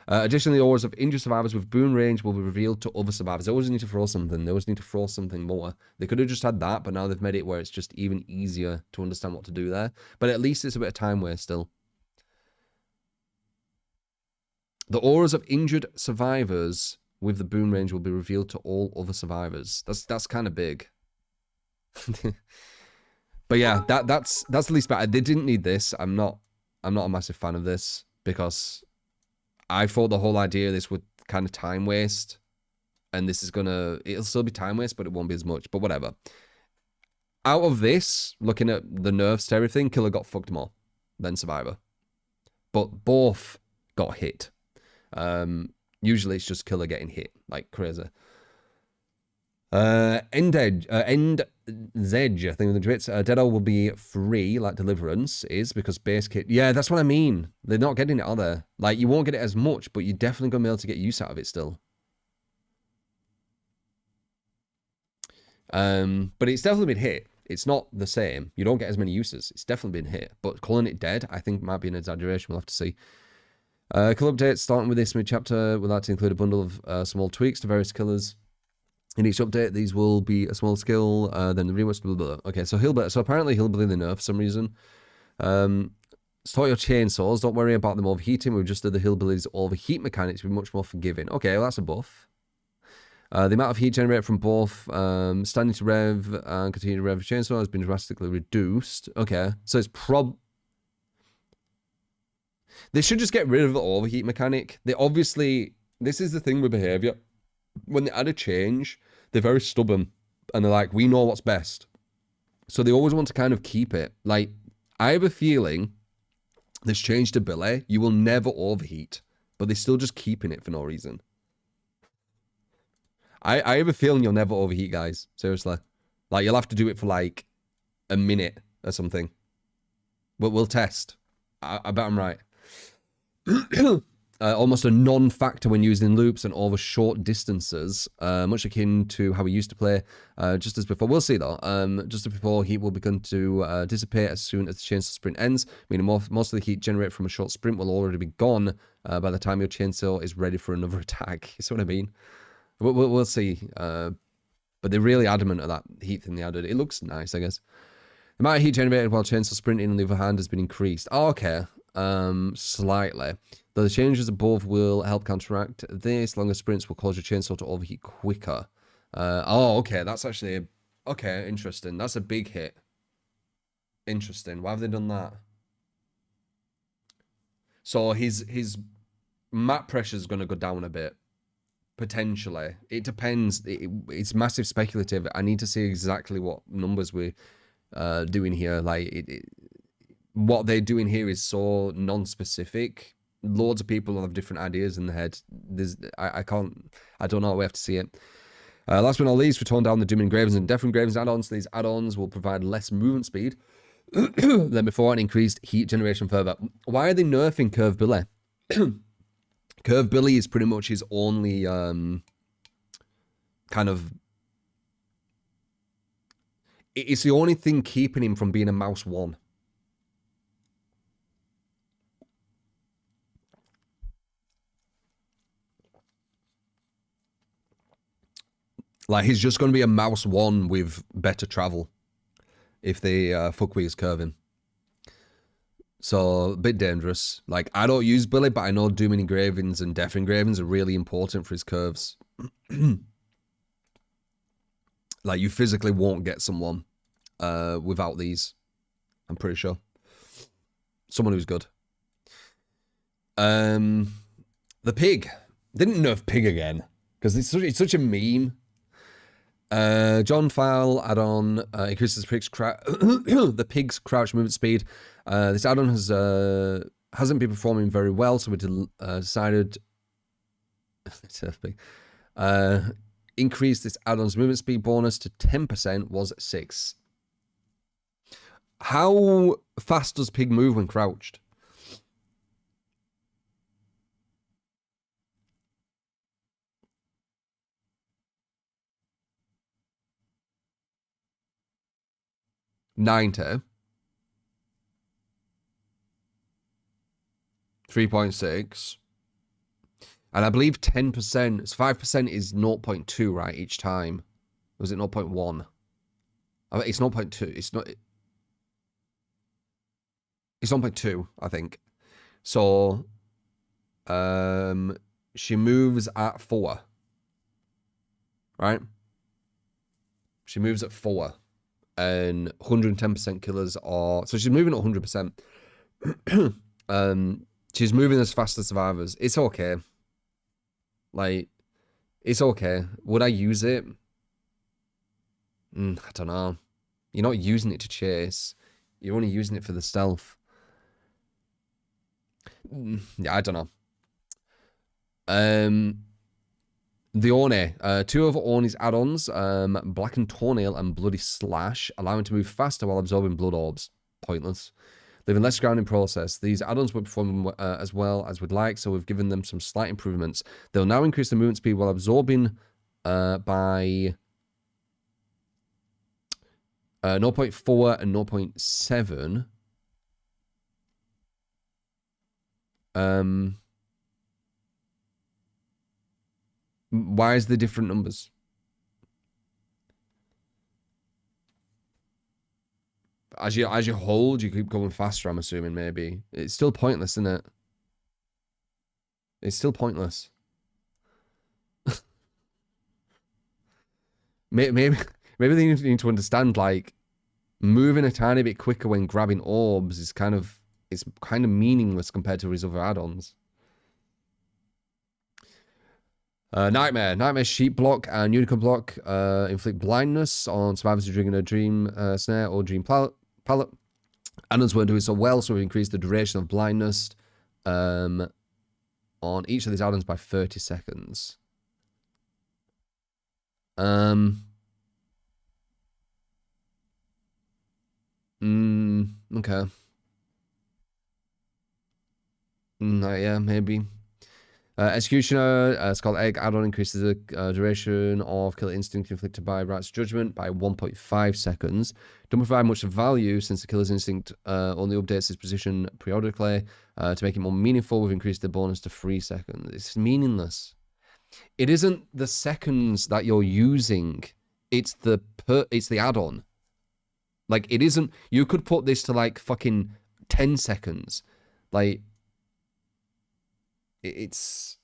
Additionally, the auras of injured survivors with boon range will be revealed to other survivors. They always need to throw something. They always need to throw something more. They could have just had that, but now they've made it where it's just even easier to understand what to do there. But at least it's a bit of time waste still. The auras of injured survivors with the boon range will be revealed to all other survivors. That's kind of big. But yeah, that's the least bad. They didn't need this. I'm not a massive fan of this because I thought the whole idea of this would kind of time waste, and this is it'll still be time waste, but it won't be as much. But whatever. Out of this, looking at the nerfs to everything, Killer got fucked more than Survivor, but both got hit. Usually it's just Killer getting hit like crazy. End Zedge, I think the Twits. Deado will be free, like Deliverance is, because base kit. Yeah, that's what I mean. They're not getting it, are they? Like, you won't get it as much, but you're definitely going to be able to get use out of it still. But it's definitely been hit. It's not the same. You don't get as many uses. It's definitely been hit. But calling it dead, I think might be an exaggeration. We'll have to see. Kill updates, starting with this mid-chapter, we'll like to include a bundle of small tweaks to various killers. In each update, these will be a small skill, then the rewards, blah, blah, blah. Okay, so Hillbilly. So apparently Hillbilly they nerf for some reason. Store your chainsaws. Don't worry about them overheating. We've just did the Hillbilly's overheat mechanics to be much more forgiving. Okay, well, that's a buff. The amount of heat generated from both standing to rev and continue to rev chainsaw has been drastically reduced. Okay, so it's They should just get rid of the overheat mechanic. They obviously... This is the thing with behavior. When they add a change, they're very stubborn. And they're like, we know what's best. So they always want to kind of keep it. Like, I have a feeling this change to Billy, you will never overheat. But they're still just keeping it for no reason. I have a feeling you'll never overheat, guys. Seriously. Like, you'll have to do it for like a minute or something. But we'll test. I bet I'm right. Almost a non-factor when used in loops and over short distances, much akin to how we used to play just as before. We'll see though. Just as before, heat will begin to dissipate as soon as the chainsaw sprint ends, meaning most of the heat generated from a short sprint will already be gone by the time your chainsaw is ready for another attack. You see what I mean? We'll see. But they're really adamant of that heat thing they added. It looks nice, I guess. The amount of heat generated while chainsaw sprinting, on the other hand, has been increased. Oh, okay. Slightly. Though the changes above will help counteract this, longer sprints will cause your chainsaw to overheat quicker. Oh, okay. That's actually... Okay, interesting. That's a big hit. Interesting. Why have they done that? So his map pressure is going to go down a bit. Potentially. It depends. It's massive speculative. I need to see exactly what numbers we're doing here. Like, what they're doing here is so non-specific. Loads of people have different ideas in their head. I don't know. We have to see it. Last but not least, we tone down the Doom Engravings and Death Engravings add-ons. These add-ons will provide less movement speed than before and increased heat generation further. Why are they nerfing Curve Billy? Curve Billy is pretty much his only kind of... It's the only thing keeping him from being a mouse 1. Like, he's just going to be a mouse 1 with better travel if they fuck with his curving. So, a bit dangerous. Like, I don't use Billy, but I know Doom Engravings and Death Engravings are really important for his curves. Like, you physically won't get someone without these. I'm pretty sure. Someone who's good. The pig. They didn't nerf pig again. Because it's such a meme. John File add-on increases the pig's crouch movement speed. This add-on hasn't been performing very well, so we decided increase this add-on's movement speed bonus to 10% was 6. How fast does pig move when crouched? 90. 3.6. And I believe 10%, 5% is 0.2, right, each time. Or was it 0.1? It's 0.2. It's 0.2, I think. So, she moves at 4. Right? She moves at 4. And 110% killers are... So she's moving at 100%. She's moving as fast as survivors. It's okay. Like, it's okay. Would I use it? I don't know. You're not using it to chase. You're only using it for the stealth. Yeah, I don't know. The Orne. 2 of Orne's add-ons, Blackened Toenail and Bloody Slash, allow him to move faster while absorbing blood orbs. Pointless. Leaving less ground in process. These add-ons won't perform as well as we'd like, so we've given them some slight improvements. They'll now increase the movement speed while absorbing by 0.4 and 0.7. Why is the different numbers? As you hold, you keep going faster, I'm assuming, maybe. It's still pointless, isn't it? It's still pointless. maybe they need to understand, like, moving a tiny bit quicker when grabbing orbs is kind of meaningless compared to his other add-ons. Nightmare sheep block and unicorn block inflict blindness on survivors who triggering a dream snare or dream pallet. Add-ons weren't doing so well, so we increased the duration of blindness on each of these add-ons by 30 seconds. Okay. Yeah, maybe. Executioner, Skull Egg add-on increases the duration of Killer Instinct inflicted by Rat's Judgment by 1.5 seconds. Don't provide much value since the Killer's Instinct only updates its position periodically. To make it more meaningful, we've increased the bonus to 3 seconds. It's meaningless. It isn't the seconds that you're using. It's the add-on. Like, it isn't... You could put this to, like, fucking 10 seconds. Like... It's...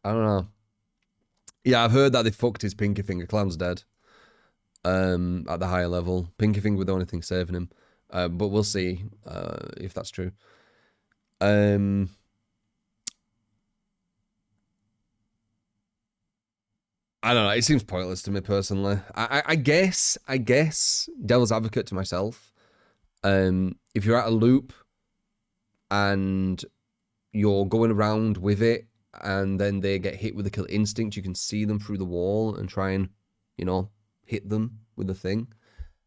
I don't know. Yeah, I've heard that they fucked his Pinky Finger. Clown's dead. At the higher level. Pinky Finger was the only thing saving him. But we'll see if that's true. I don't know. It seems pointless to me personally. I guess devil's advocate to myself. If you're at a loop and you're going around with it and then they get hit with the kill instinct, you can see them through the wall and try and, you know, hit them with the thing,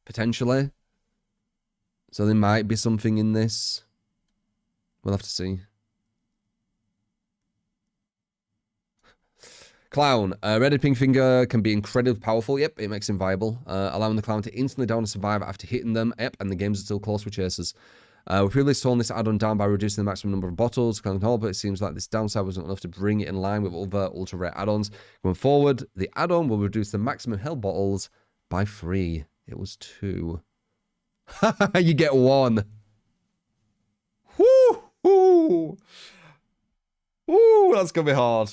potentially. So there might be something in this. We'll have to see. Clown. Red Pink Finger can be incredibly powerful. Yep, it makes him viable. Allowing the clown to instantly down a survivor after hitting them. Yep, and the games are still close for chasers. We've previously torn this add-on down by reducing the maximum number of bottles, but it seems like this downside wasn't enough to bring it in line with other ultra-rare add-ons. Going forward, the add-on will reduce the maximum hell bottles by 3. It was 2. You get 1. Woo! Woo! Woo! That's gonna be hard.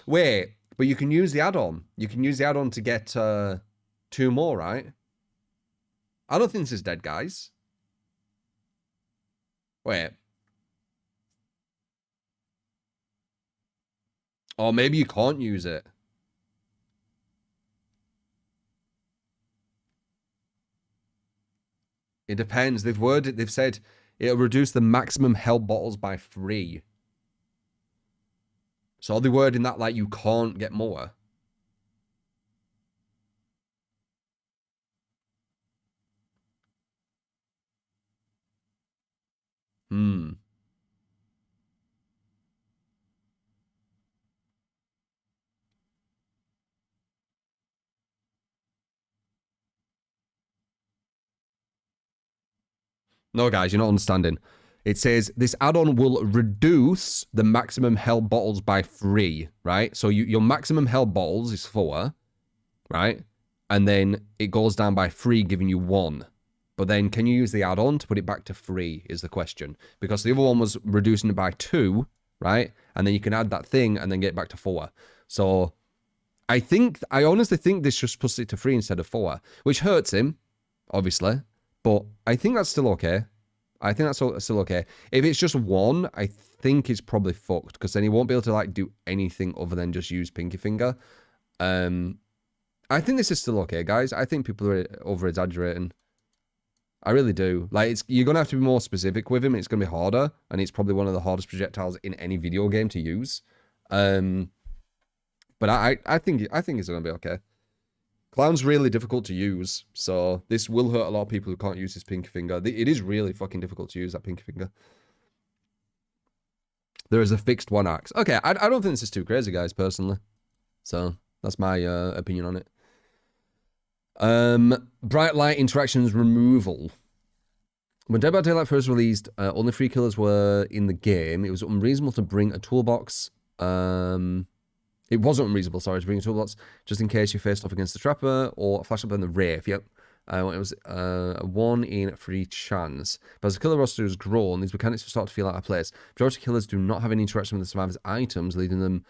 Wait, but you can use the add-on. You can use the add-on to get 2 more, right? I don't think this is dead, guys. Wait. Or maybe you can't use it. It depends. They've said it'll reduce the maximum health bottles by 3. So are they wording that like you can't get more? No, guys, you're not understanding. It says this add-on will reduce the maximum held bottles by 3, right? So your maximum held bottles is 4, right? And then it goes down by 3, giving you 1. But then can you use the add-on to put it back to 3 is the question. Because the other one was reducing it by 2, right? And then you can add that thing and then get it back to 4. So I honestly think this just puts it to 3 instead of 4, which hurts him, obviously. But I think that's still okay. I think that's still okay. If it's just 1, I think it's probably fucked, because then he won't be able to like do anything other than just use Pinky Finger. I think this is still okay, guys. I think people are over-exaggerating. I really do. Like, you're going to have to be more specific with him. It's going to be harder, and it's probably one of the hardest projectiles in any video game to use. But I think it's going to be okay. Clown's really difficult to use, so this will hurt a lot of people who can't use his Pinky Finger. It is really fucking difficult to use, that Pinky Finger. There is a fixed 1 axe. Okay, I don't think this is too crazy, guys, personally. So, that's my opinion on it. Bright light interactions removal. When Dead by Daylight first released, only 3 killers were in the game. It was unreasonable to bring a toolbox. It wasn't unreasonable, sorry, to bring a toolbox just in case you faced off against the trapper or a flashlight on the Wraith. Yep. It was a 1 in 3 chance. But as the killer roster has grown, these mechanics will start to feel out of place. Majority of killers do not have any interaction with the survivors' items, leading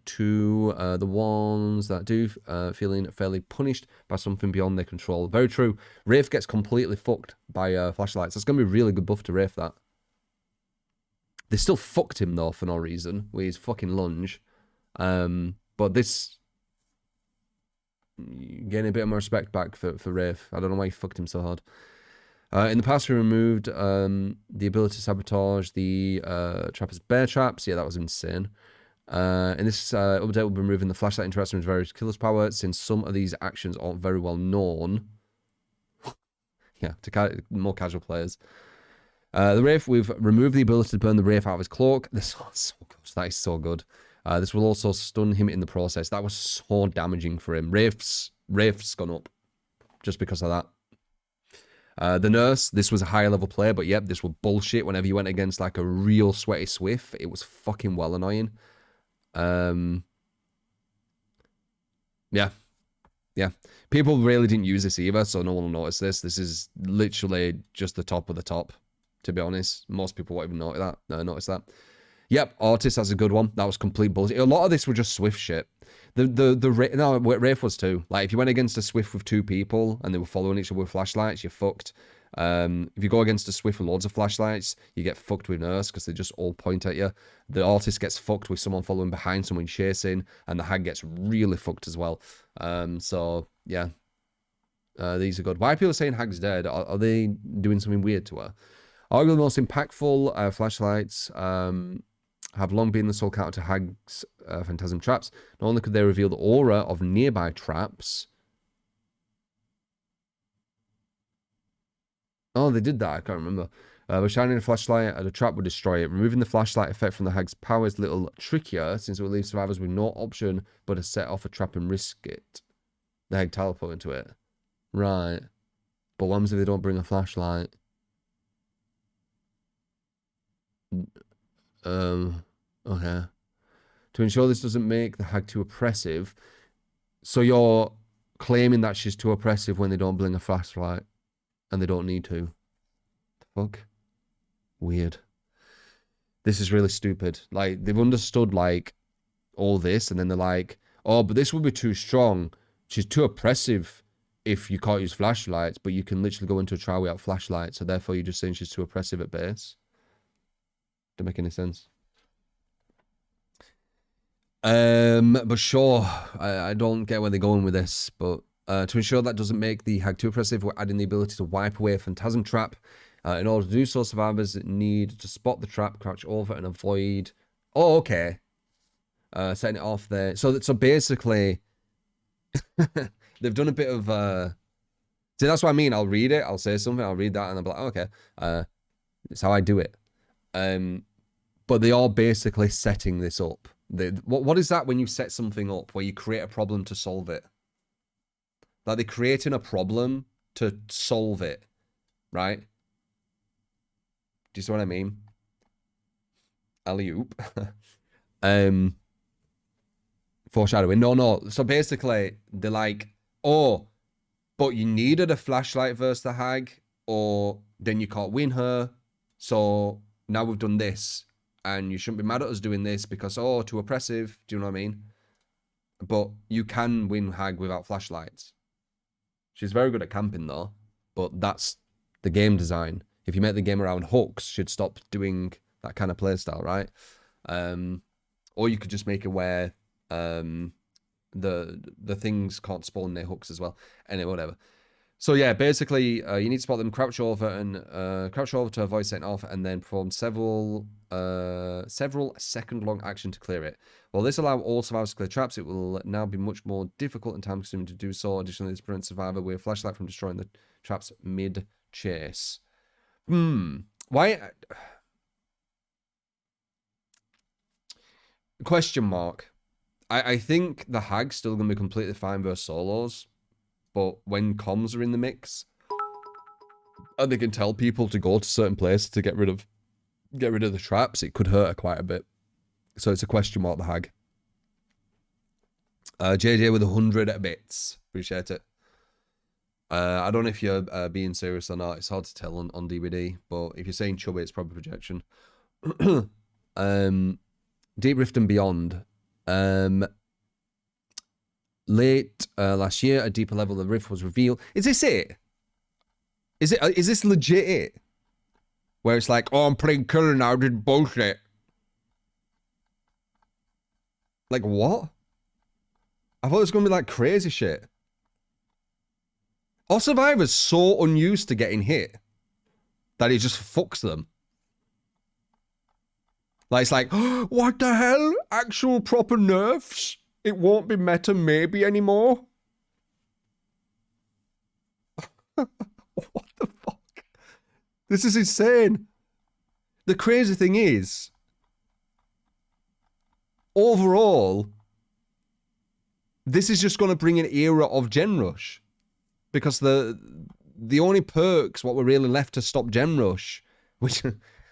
to the ones that do feeling fairly punished by something beyond their control. Very true. Wraith gets completely fucked by flashlights. That's going to be a really good buff to Wraith, that. They still fucked him, though, for no reason, with his fucking lunge. But this... Getting a bit more respect back for Wraith. I don't know why he fucked him so hard. In the past, we removed the ability to sabotage the trapper's bear traps. Yeah, that was insane. In this update, we'll be removing the flashlight interaction with various killers' power, since some of these actions aren't very well known. Yeah, to more casual players. The Wraith, we've removed the ability to burn the Wraith out of his cloak. This one's so good. That is so good. This will also stun him in the process. That was so damaging for him. Wraith's gone up just because of that. The Nurse, this was a higher level player, but yep, this was bullshit whenever you went against like a real sweaty Swift. It was fucking well annoying. Yeah. People really didn't use this either, so no one will notice this. This is literally just the top of the top, to be honest. Most people won't even notice that. Yep, Artist, that's a good one. That was complete bullshit. A lot of this were just Swift shit. Wraith was too. Like, if you went against a Swift with 2 people and they were following each other with flashlights, you're fucked. If you go against a Swift with loads of flashlights, you get fucked with Nurse because they just all point at you. The Artist gets fucked with someone following behind, someone chasing, and the Hag gets really fucked as well. So, yeah. These are good. Why are people saying Hag's dead? Are they doing something weird to her? Arguably the most impactful flashlights have long been the sole counter to Hag's phantasm traps. Not only could they reveal the aura of nearby traps. Oh, they did that. I can't remember. But shining a flashlight at a trap would destroy it. Removing the flashlight effect from the Hag's power is a little trickier, since it will leave survivors with no option but to set off a trap and risk it. The Hag teleport into it. Right. But what happens if they don't bring a flashlight? Okay. To ensure this doesn't make the Hag too oppressive. So you're claiming that she's too oppressive when they don't bring a flashlight and they don't need to. The fuck? Weird. This is really stupid. Like, they've understood, like, all this, and then they're like, oh, but this will be too strong. She's too oppressive if you can't use flashlights, but you can literally go into a trial without flashlights, so therefore you're just saying she's too oppressive at base. Don't make any sense. But sure, I don't get where they're going with this, but to ensure that doesn't make the Hag too oppressive, we're adding the ability to wipe away a Phantasm Trap. In order to do so, survivors need to spot the trap, crouch over, and avoid... Oh, okay. Setting it off there. So basically, they've done a bit of... See, that's what I mean. I'll read it, I'll say something, I'll read that, and I'll be like, oh, okay. It's how I do it. But they are basically setting this up. What is that when you set something up where you create a problem to solve it? Like, they're creating a problem to solve it, right? you see what I mean? Alley-oop. Foreshadowing. No. So basically, they're like, oh, but you needed a flashlight versus the hag, or then you can't win her. So now we've done this, and you shouldn't be mad at us doing this because, oh, too oppressive. Do you know what I mean? But you can win hag without flashlights. She's very good at camping though, but that's the game design. If you make the game around hooks, she'd stop doing that kind of playstyle, right? Or you could just make it where the things can't spawn near hooks as well. Anyway, whatever. So yeah, basically, you need to spot them, crouch over to avoid setting off, and then perform several second-long action to clear it. While this allows all survivors to clear traps, it will now be much more difficult and time-consuming to do so. Additionally, this prevents survivor with a flashlight from destroying the traps mid-chase. Why? Question mark. I think the hag's still going to be completely fine versus solos. But when comms are in the mix, and they can tell people to go to certain places to get rid of the traps, it could hurt her quite a bit. So it's a question mark, the hag. JJ with 100 bits. Appreciate it. I don't know if you're being serious or not. It's hard to tell on DVD, but if you're saying chubby, it's probably projection. Deep Rift and Beyond. Late last year, a deeper level of Rift was revealed. Is this it? Is this legit it? Where it's like, oh, I'm playing killer now, did bullshit. Like, what? I thought it was going to be like crazy shit. Our survivors so unused to getting hit that it just fucks them. Like, it's like, oh, what the hell? Actual proper nerfs? It won't be meta maybe anymore? What the fuck? This is insane. The crazy thing is, overall, this is just going to bring an era of Gen Rush. Because the only perks, what were really left to stop Gen Rush, which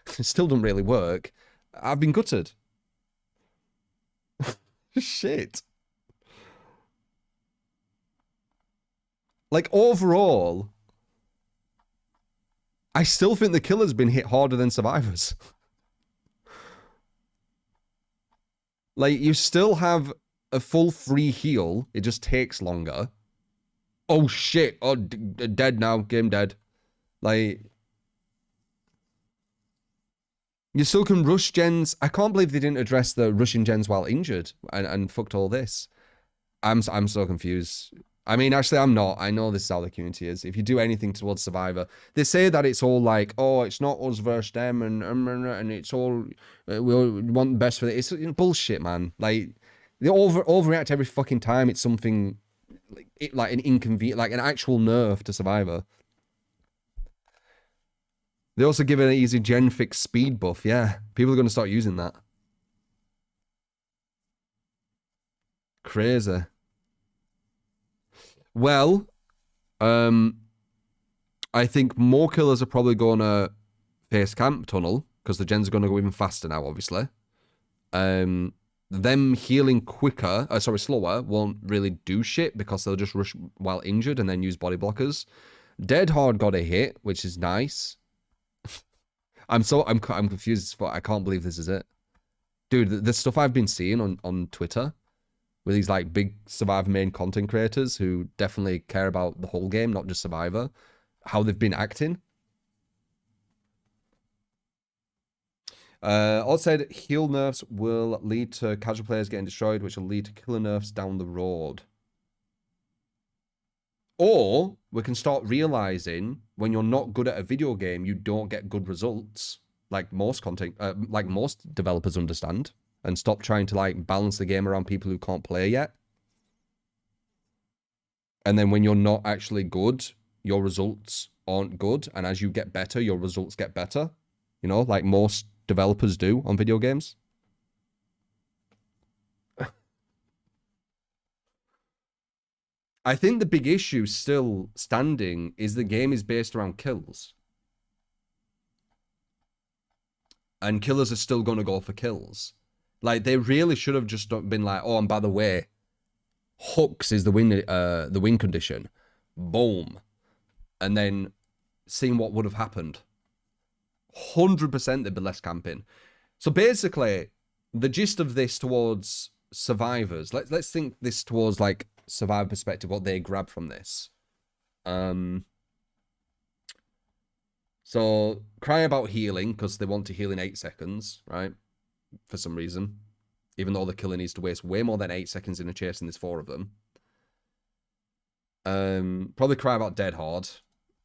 still don't really work, have been gutted. Shit. Like, overall, I still think the killer's been hit harder than survivors. Like, you still have a full free heal. It just takes longer. Oh, shit. Oh, dead now. Game dead. Like, you still can rush gens. I can't believe they didn't address the rushing gens while injured and fucked all this. I'm so confused. I mean, actually, I'm not. I know this is how the community is. If you do anything towards Survivor, they say that it's all like, oh, it's not us versus them, and it's all, we want the best for it. It's bullshit, man. Like, they overreact every fucking time it's something, like an inconvenient, like an actual nerf to Survivor. They also give it an easy gen fix speed buff. Yeah, people are going to start using that. Crazy. Well, I think more killers are probably going to face camp tunnel because the gens are going to go even faster now, obviously. Them healing quicker, slower, won't really do shit because they'll just rush while injured and then use body blockers. Dead Hard got a hit, which is nice. I'm confused. I can't believe this is it. Dude, the stuff I've been seeing on Twitter with these like big Survivor main content creators who definitely care about the whole game, not just Survivor, how they've been acting. Odd said heal nerfs will lead to casual players getting destroyed, which will lead to killer nerfs down the road. Or we can start realizing when you're not good at a video game, you don't get good results, like most developers understand, and stop trying to like balance the game around people who can't play yet. And then when you're not actually good, your results aren't good, and as you get better, your results get better. You know, like most developers do on video games. I think the big issue still standing is the game is based around kills. and killers are still going to go for kills. Like, they really should have just been like, oh, and by the way, hooks is the win condition. Boom. And then seeing what would have happened. 100% there'd be less camping. So basically, the gist of this towards survivors, let's think this towards like survivor perspective, what they grab from this. So cry about healing because they want to heal in 8 seconds, right? For some reason. Even though the killer needs to waste way more than 8 seconds in a chase and there's 4 of them. Probably cry about dead hard,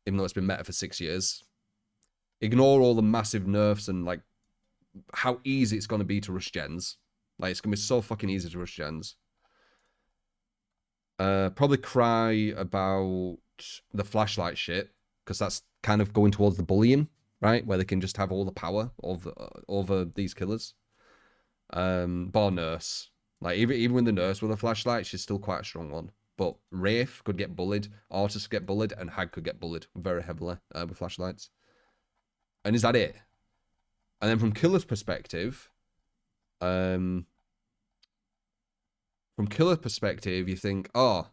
even though it's been meta for 6 years. Ignore all the massive nerfs and like how easy it's going to be to rush gens. Like, it's going to be so fucking easy to rush gens. Probably cry about the flashlight shit, because that's kind of going towards the bullying, right? Where they can just have all the power over these killers. Bar nurse. Like, even with the nurse with a flashlight, she's still quite a strong one. But Wraith could get bullied, Artis could get bullied, and Hag could get bullied very heavily with flashlights. And is that it? And then from killer's perspective, you think, oh,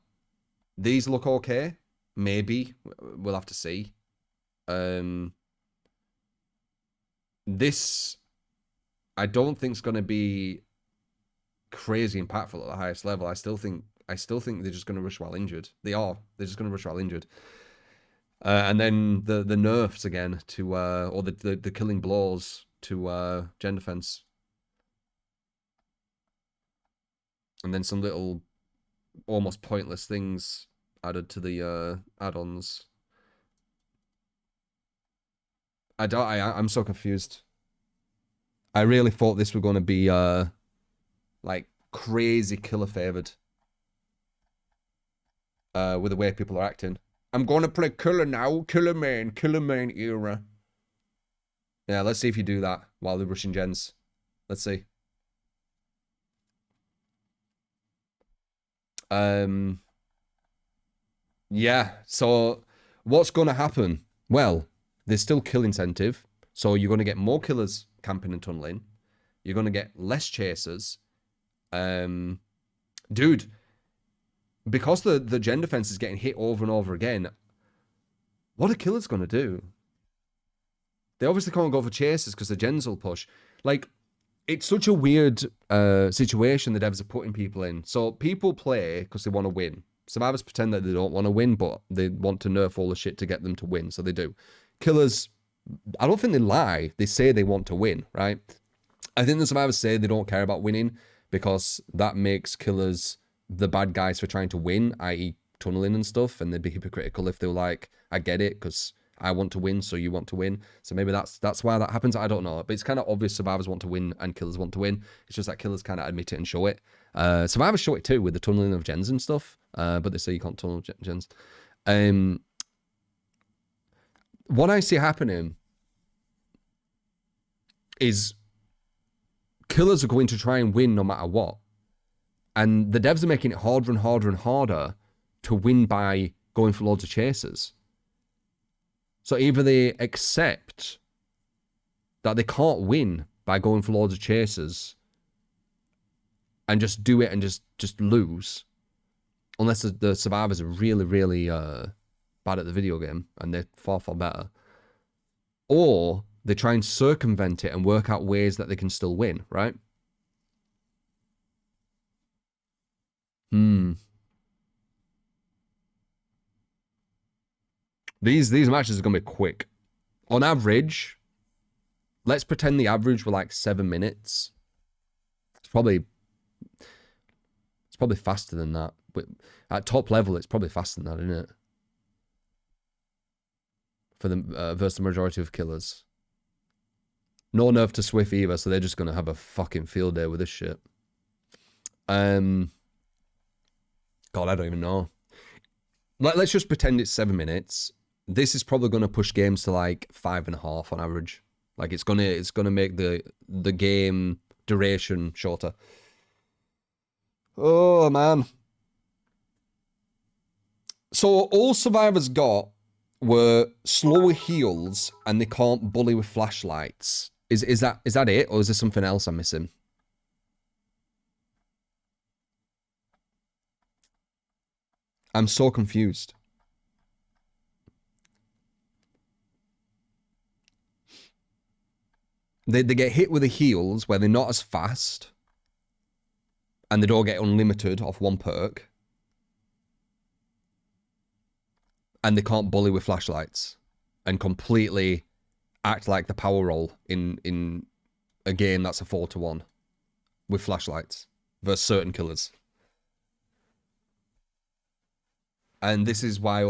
these look okay. Maybe. We'll have to see. This, I don't think is going to be crazy impactful at the highest level. I still think they're just going to rush while injured. They're just going to rush while injured. And then the nerfs again to or the killing blows to gen defense. And then some little almost pointless things added to the add-ons. I'm so confused. I really thought this was going to be like crazy killer favored with the way people are acting. I'm going to play killer now, killer main era. Yeah, let's see if you do that while they're rushing gens. Let's see. Yeah, so what's going to happen? Well, there's still kill incentive, so you're going to get more killers camping and tunneling. You're going to get less chasers. Dude, because the gen defense is getting hit over and over again, what are killers going to do? They obviously can't go for chasers because the gens will push. Like, it's such a weird situation the devs are putting people in. So people play because they want to win. Survivors pretend that they don't want to win, but they want to nerf all the shit to get them to win, so they do. Killers, I don't think they lie. They say they want to win, right? I think the survivors say they don't care about winning because that makes killers the bad guys for trying to win, i.e. tunneling and stuff, and they'd be hypocritical if they were like, I get it, because I want to win, so you want to win. So maybe that's why that happens. I don't know. But it's kind of obvious survivors want to win and killers want to win. It's just that killers kind of admit it and show it. Survivors show it too with the tunneling of gens and stuff. But they say you can't tunnel gens. What I see happening is killers are going to try and win no matter what. And the devs are making it harder and harder and harder to win by going for loads of chasers. So either they accept that they can't win by going for loads of chasers and just do it and just lose, unless the survivors are really, really bad at the video game and they're far, far better. Or they try and circumvent it and work out ways that they can still win, right? These matches are going to be quick. On average, let's pretend the average were like 7 minutes. It's probably faster than that. But at top level, it's probably faster than that, isn't it? For the versus the majority of killers. No nerf to Swift either, so they're just going to have a fucking field day with this shit. God, I don't even know. Let's just pretend it's 7 minutes. This is probably going to push games to like 5.5 on average. Like it's gonna make the game duration shorter. Oh man. So all survivors got were slower heals and they can't bully with flashlights. Is that it, or is there something else I'm missing? I'm so confused. They get hit with the heals where they're not as fast, and they don't get unlimited off one perk, and they can't bully with flashlights, and completely act like the power roll in a game that's a 4-to-1 with flashlights versus certain killers. And this is why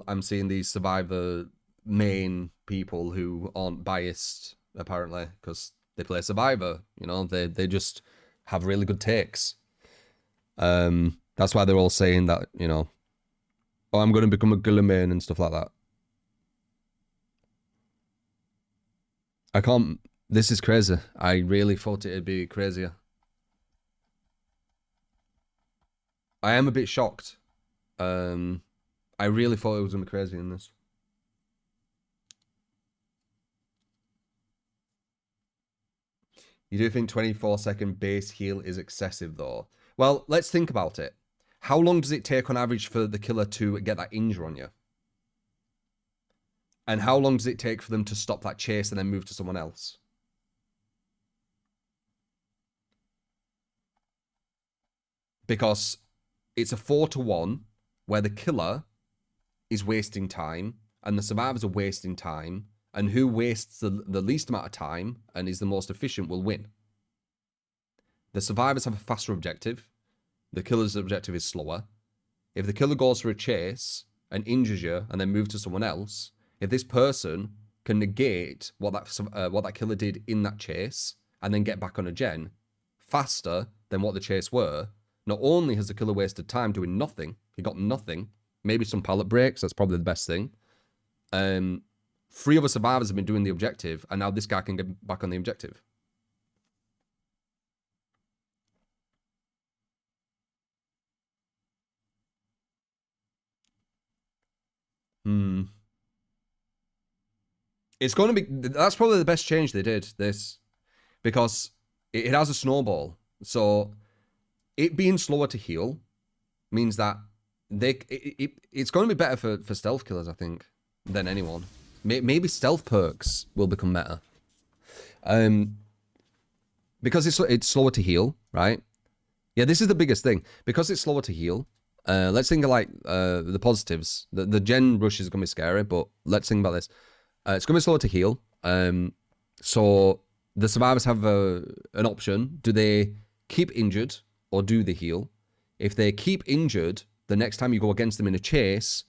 I'm seeing these Survivor main people who aren't biased, apparently, because they play Survivor. You know, they just have really good takes. That's why they're all saying that, you know, oh, I'm going to become a Guller main and stuff like that. I can't. This is crazy. I really thought it'd be crazier. I am a bit shocked. I really thought it was going to be crazy in this. You do think 24-second base heal is excessive, though? Well, let's think about it. How long does it take on average for the killer to get that injure on you? And how long does it take for them to stop that chase and then move to someone else? Because it's a 4-to-1 where the killer is wasting time and the survivors are wasting time, and who wastes the least amount of time and is the most efficient will win. The survivors have a faster objective. The killer's objective is slower. If the killer goes for a chase and injures you and then moves to someone else, if this person can negate what that killer did in that chase and then get back on a gen faster than what the chase were, not only has the killer wasted time doing nothing, he got nothing, maybe some pallet breaks, that's probably the best thing. 3 other survivors have been doing the objective, and now this guy can get back on the objective. It's going to be... That's probably the best change they did, this. Because it has a snowball. So it being slower to heal means that it's going to be better for stealth killers, I think, than anyone. Maybe stealth perks will become better. Because it's slower to heal, right? Yeah, this is the biggest thing. Because it's slower to heal, let's think of like the positives. The gen rush is going to be scary, but let's think about this. It's going to be slower to heal. So the survivors have an option. Do they keep injured or do they heal? If they keep injured, the next time you go against them in a chase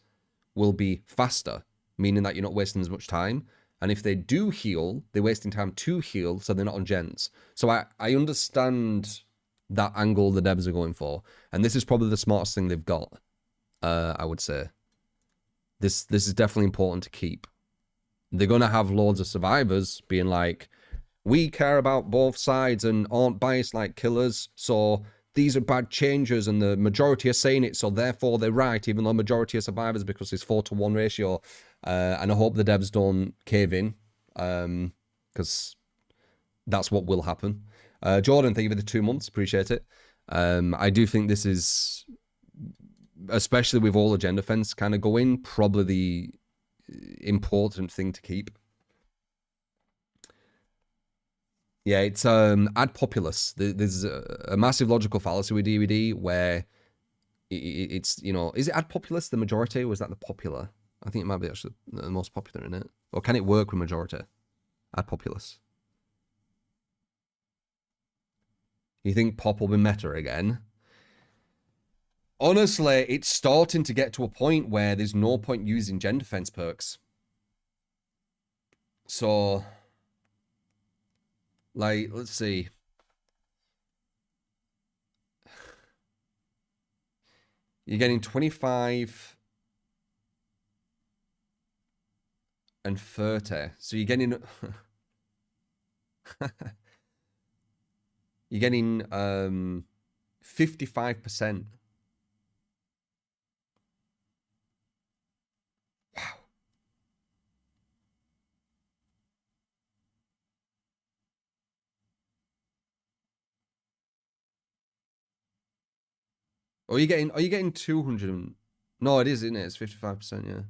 will be faster, meaning that you're not wasting as much time. And if they do heal, they're wasting time to heal, so they're not on gens. So I understand that angle the devs are going for. And this is probably the smartest thing they've got, I would say. This is definitely important to keep. They're going to have loads of survivors being like, we care about both sides and aren't biased like killers, so these are bad changes and the majority are saying it, so therefore they're right, even though majority are survivors because it's 4-to-1 ratio. And I hope the devs don't cave in, because that's what will happen. Jordan, thank you for the 2 months. Appreciate it. I do think this is, especially with all agenda fence kind of going, probably the important thing to keep. Yeah, it's ad populus. There's a massive logical fallacy with DVD where it's, you know, is it ad populus the majority, or is that the popular? I think it might be actually the most popular in it. Or can it work with majority? Ad populus. You think pop will be meta again? Honestly, it's starting to get to a point where there's no point using gen defense perks. So, like, let's see. You're getting 25 and 30. So you're getting... you're getting 55%. Wow. Are you getting 200? No, it is, isn't it? It's 55%, yeah.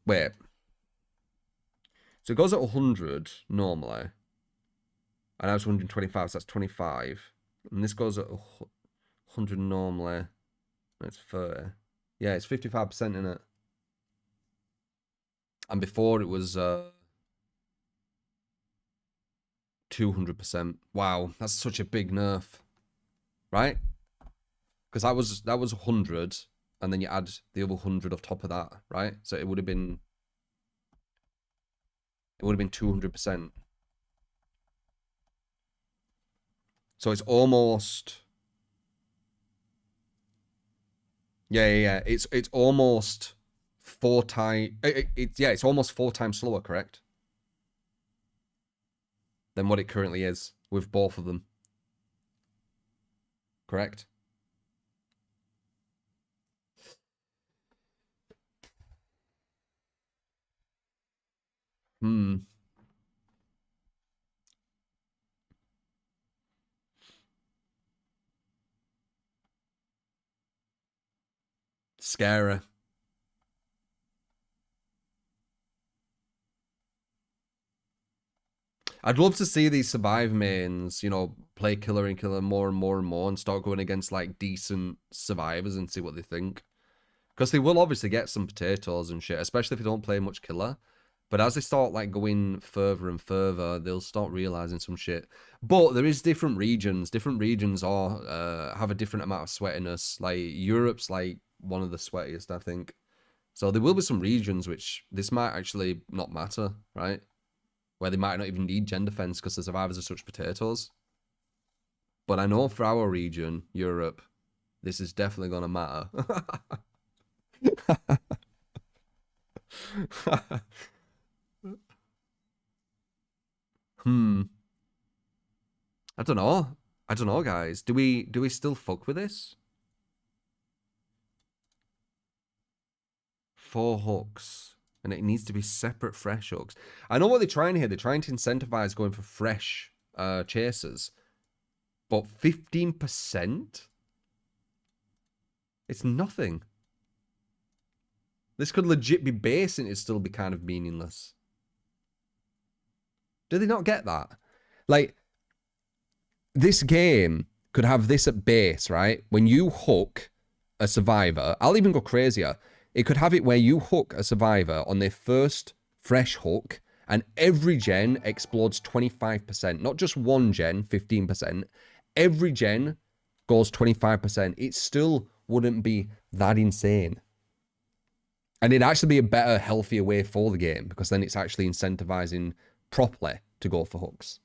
Wait. So it goes at 100 normally. And I was 125, so that's 25. And this goes at 100 normally. It's 30. Yeah, it's 55% in it. And before it was 200%. Wow, that's such a big nerf. Right? Because that was 100, and then you add the other 100 on top of that, right? So it would have been 200%. So it's almost, yeah. It's almost 4 times. It's almost 4 times slower, correct? Than what it currently is with both of them. Correct? Scary. I'd love to see these survive mains, you know, play killer and killer more and more and more and start going against like decent survivors and see what they think. Because they will obviously get some potatoes and shit, especially if they don't play much killer. But as they start like going further and further, they'll start realizing some shit. But there is different regions. Different regions are have a different amount of sweatiness. Like Europe's like one of the sweatiest, I think. So there will be some regions which this might actually not matter, right? Where they might not even need gen defense because the survivors are such potatoes. But I know for our region, Europe, this is definitely going to matter. I don't know. I don't know, guys. Do we still fuck with this? 4 hooks. And it needs to be separate fresh hooks. I know what they're trying here. They're trying to incentivize going for fresh chasers. But 15%? It's nothing. This could legit be base and it'd still be kind of meaningless. Do they not get that? Like, this game could have this at base, right? When you hook a survivor, I'll even go crazier. It could have it where you hook a survivor on their first fresh hook and every gen explodes 25%. Not just one gen, 15%. Every gen goes 25%. It still wouldn't be that insane. And it'd actually be a better, healthier way for the game because then it's actually incentivizing properly to go for hooks.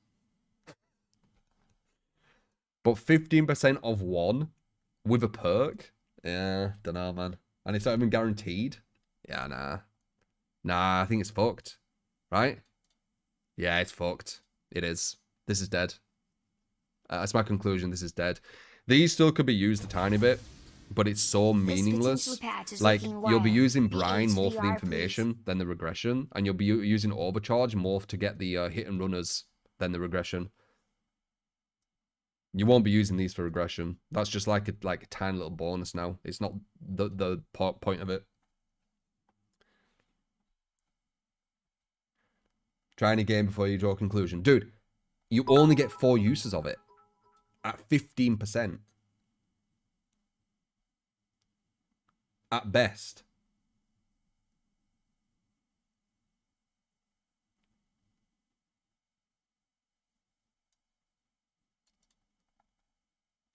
But 15% of one with a perk? Yeah, don't know, man. And it's not even guaranteed? Yeah, nah. Nah, I think it's fucked. Right? Yeah, it's fucked. It is. This is dead. That's my conclusion. This is dead. These still could be used a tiny bit, but it's so meaningless. Like, you'll be using brine more for the information than the regression, and you'll be using overcharge more to get the hit and runners than the regression. You won't be using these for regression. That's just like a tiny little bonus now. It's not the point of it. Try any game before you draw a conclusion. Dude, you only get 4 uses of it at 15%. At best.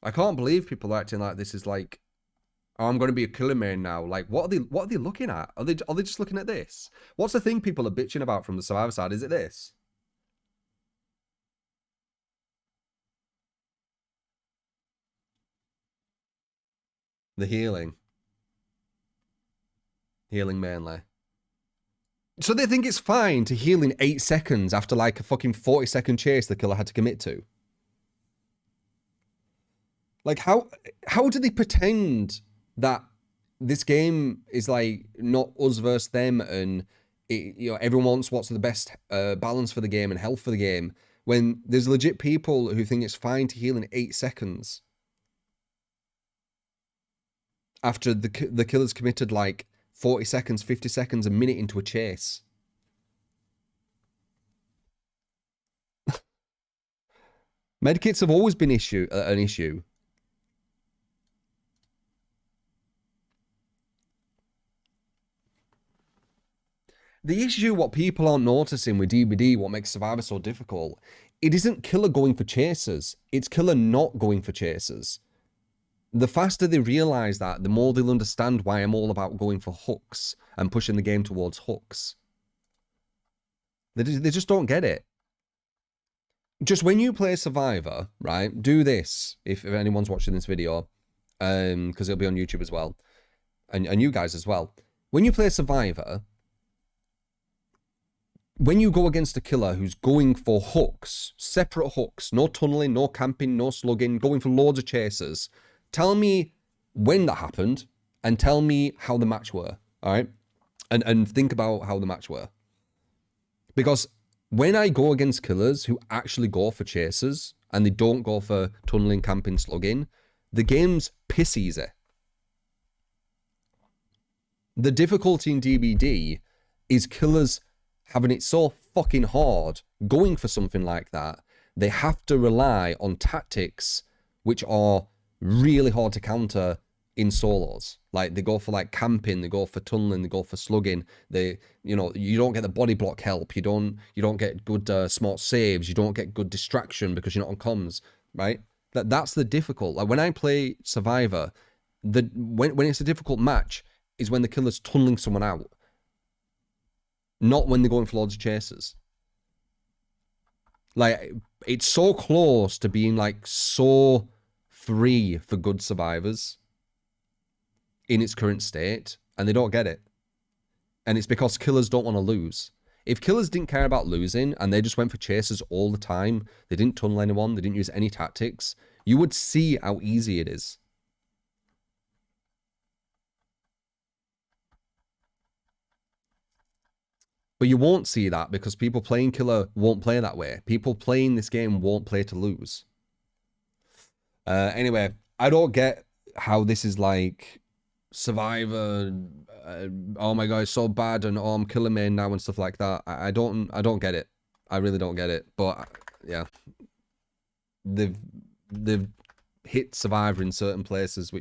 I can't believe people are acting like this is like, oh, I'm going to be a killer main now. Like, what are they looking at? Are they just looking at this? What's the thing people are bitching about from the survivor side? Is it this? The healing. Healing mainly. So they think it's fine to heal in 8 seconds after like a fucking 40-second chase the killer had to commit to. Like, how do they pretend that this game is like not us versus them and it, you know, everyone wants what's the best balance for the game and health for the game when there's legit people who think it's fine to heal in 8 seconds after the killer's committed like 40 seconds, 50 seconds, a minute into a chase. Medkits have always been an issue. The issue, what people aren't noticing with DBD, what makes Survivor so difficult, it isn't killer going for chasers. It's killer not going for chasers. The faster they realize that, the more they'll understand why I'm all about going for hooks and pushing the game towards hooks. They just don't get it. Just when you play Survivor, right, do this, if anyone's watching this video, because it'll be on YouTube as well, and you guys as well. When you play Survivor, when you go against a killer who's going for hooks, separate hooks, no tunneling, no camping, no slugging, going for loads of chasers, tell me when that happened and tell me how the match were, all right? And think about how the match were. Because when I go against killers who actually go for chasers and they don't go for tunneling, camping, slugging, the game's piss easy. The difficulty in DBD is killers having it so fucking hard going for something like that, they have to rely on tactics which are really hard to counter in solos. Like they go for like camping, they go for tunneling, they go for slugging. They, you know, you don't get the body block help. You don't get good smart saves. You don't get good distraction because you're not on comms, right? That's the difficult. Like when I play Survivor, when it's a difficult match is when the killer's tunneling someone out. Not when they're going for loads of chasers. Like, it's so close to being, like, so free for good survivors in its current state, and they don't get it. And it's because killers don't want to lose. If killers didn't care about losing, and they just went for chasers all the time, they didn't tunnel anyone, they didn't use any tactics, you would see how easy it is. But you won't see that because people playing killer won't play that way. People playing this game won't play to lose. Anyway, I don't get how this is like Survivor. Oh my god, it's so bad, and oh, I'm killer main now and stuff like that. I don't get it. I really don't get it. But yeah, they've hit Survivor in certain places which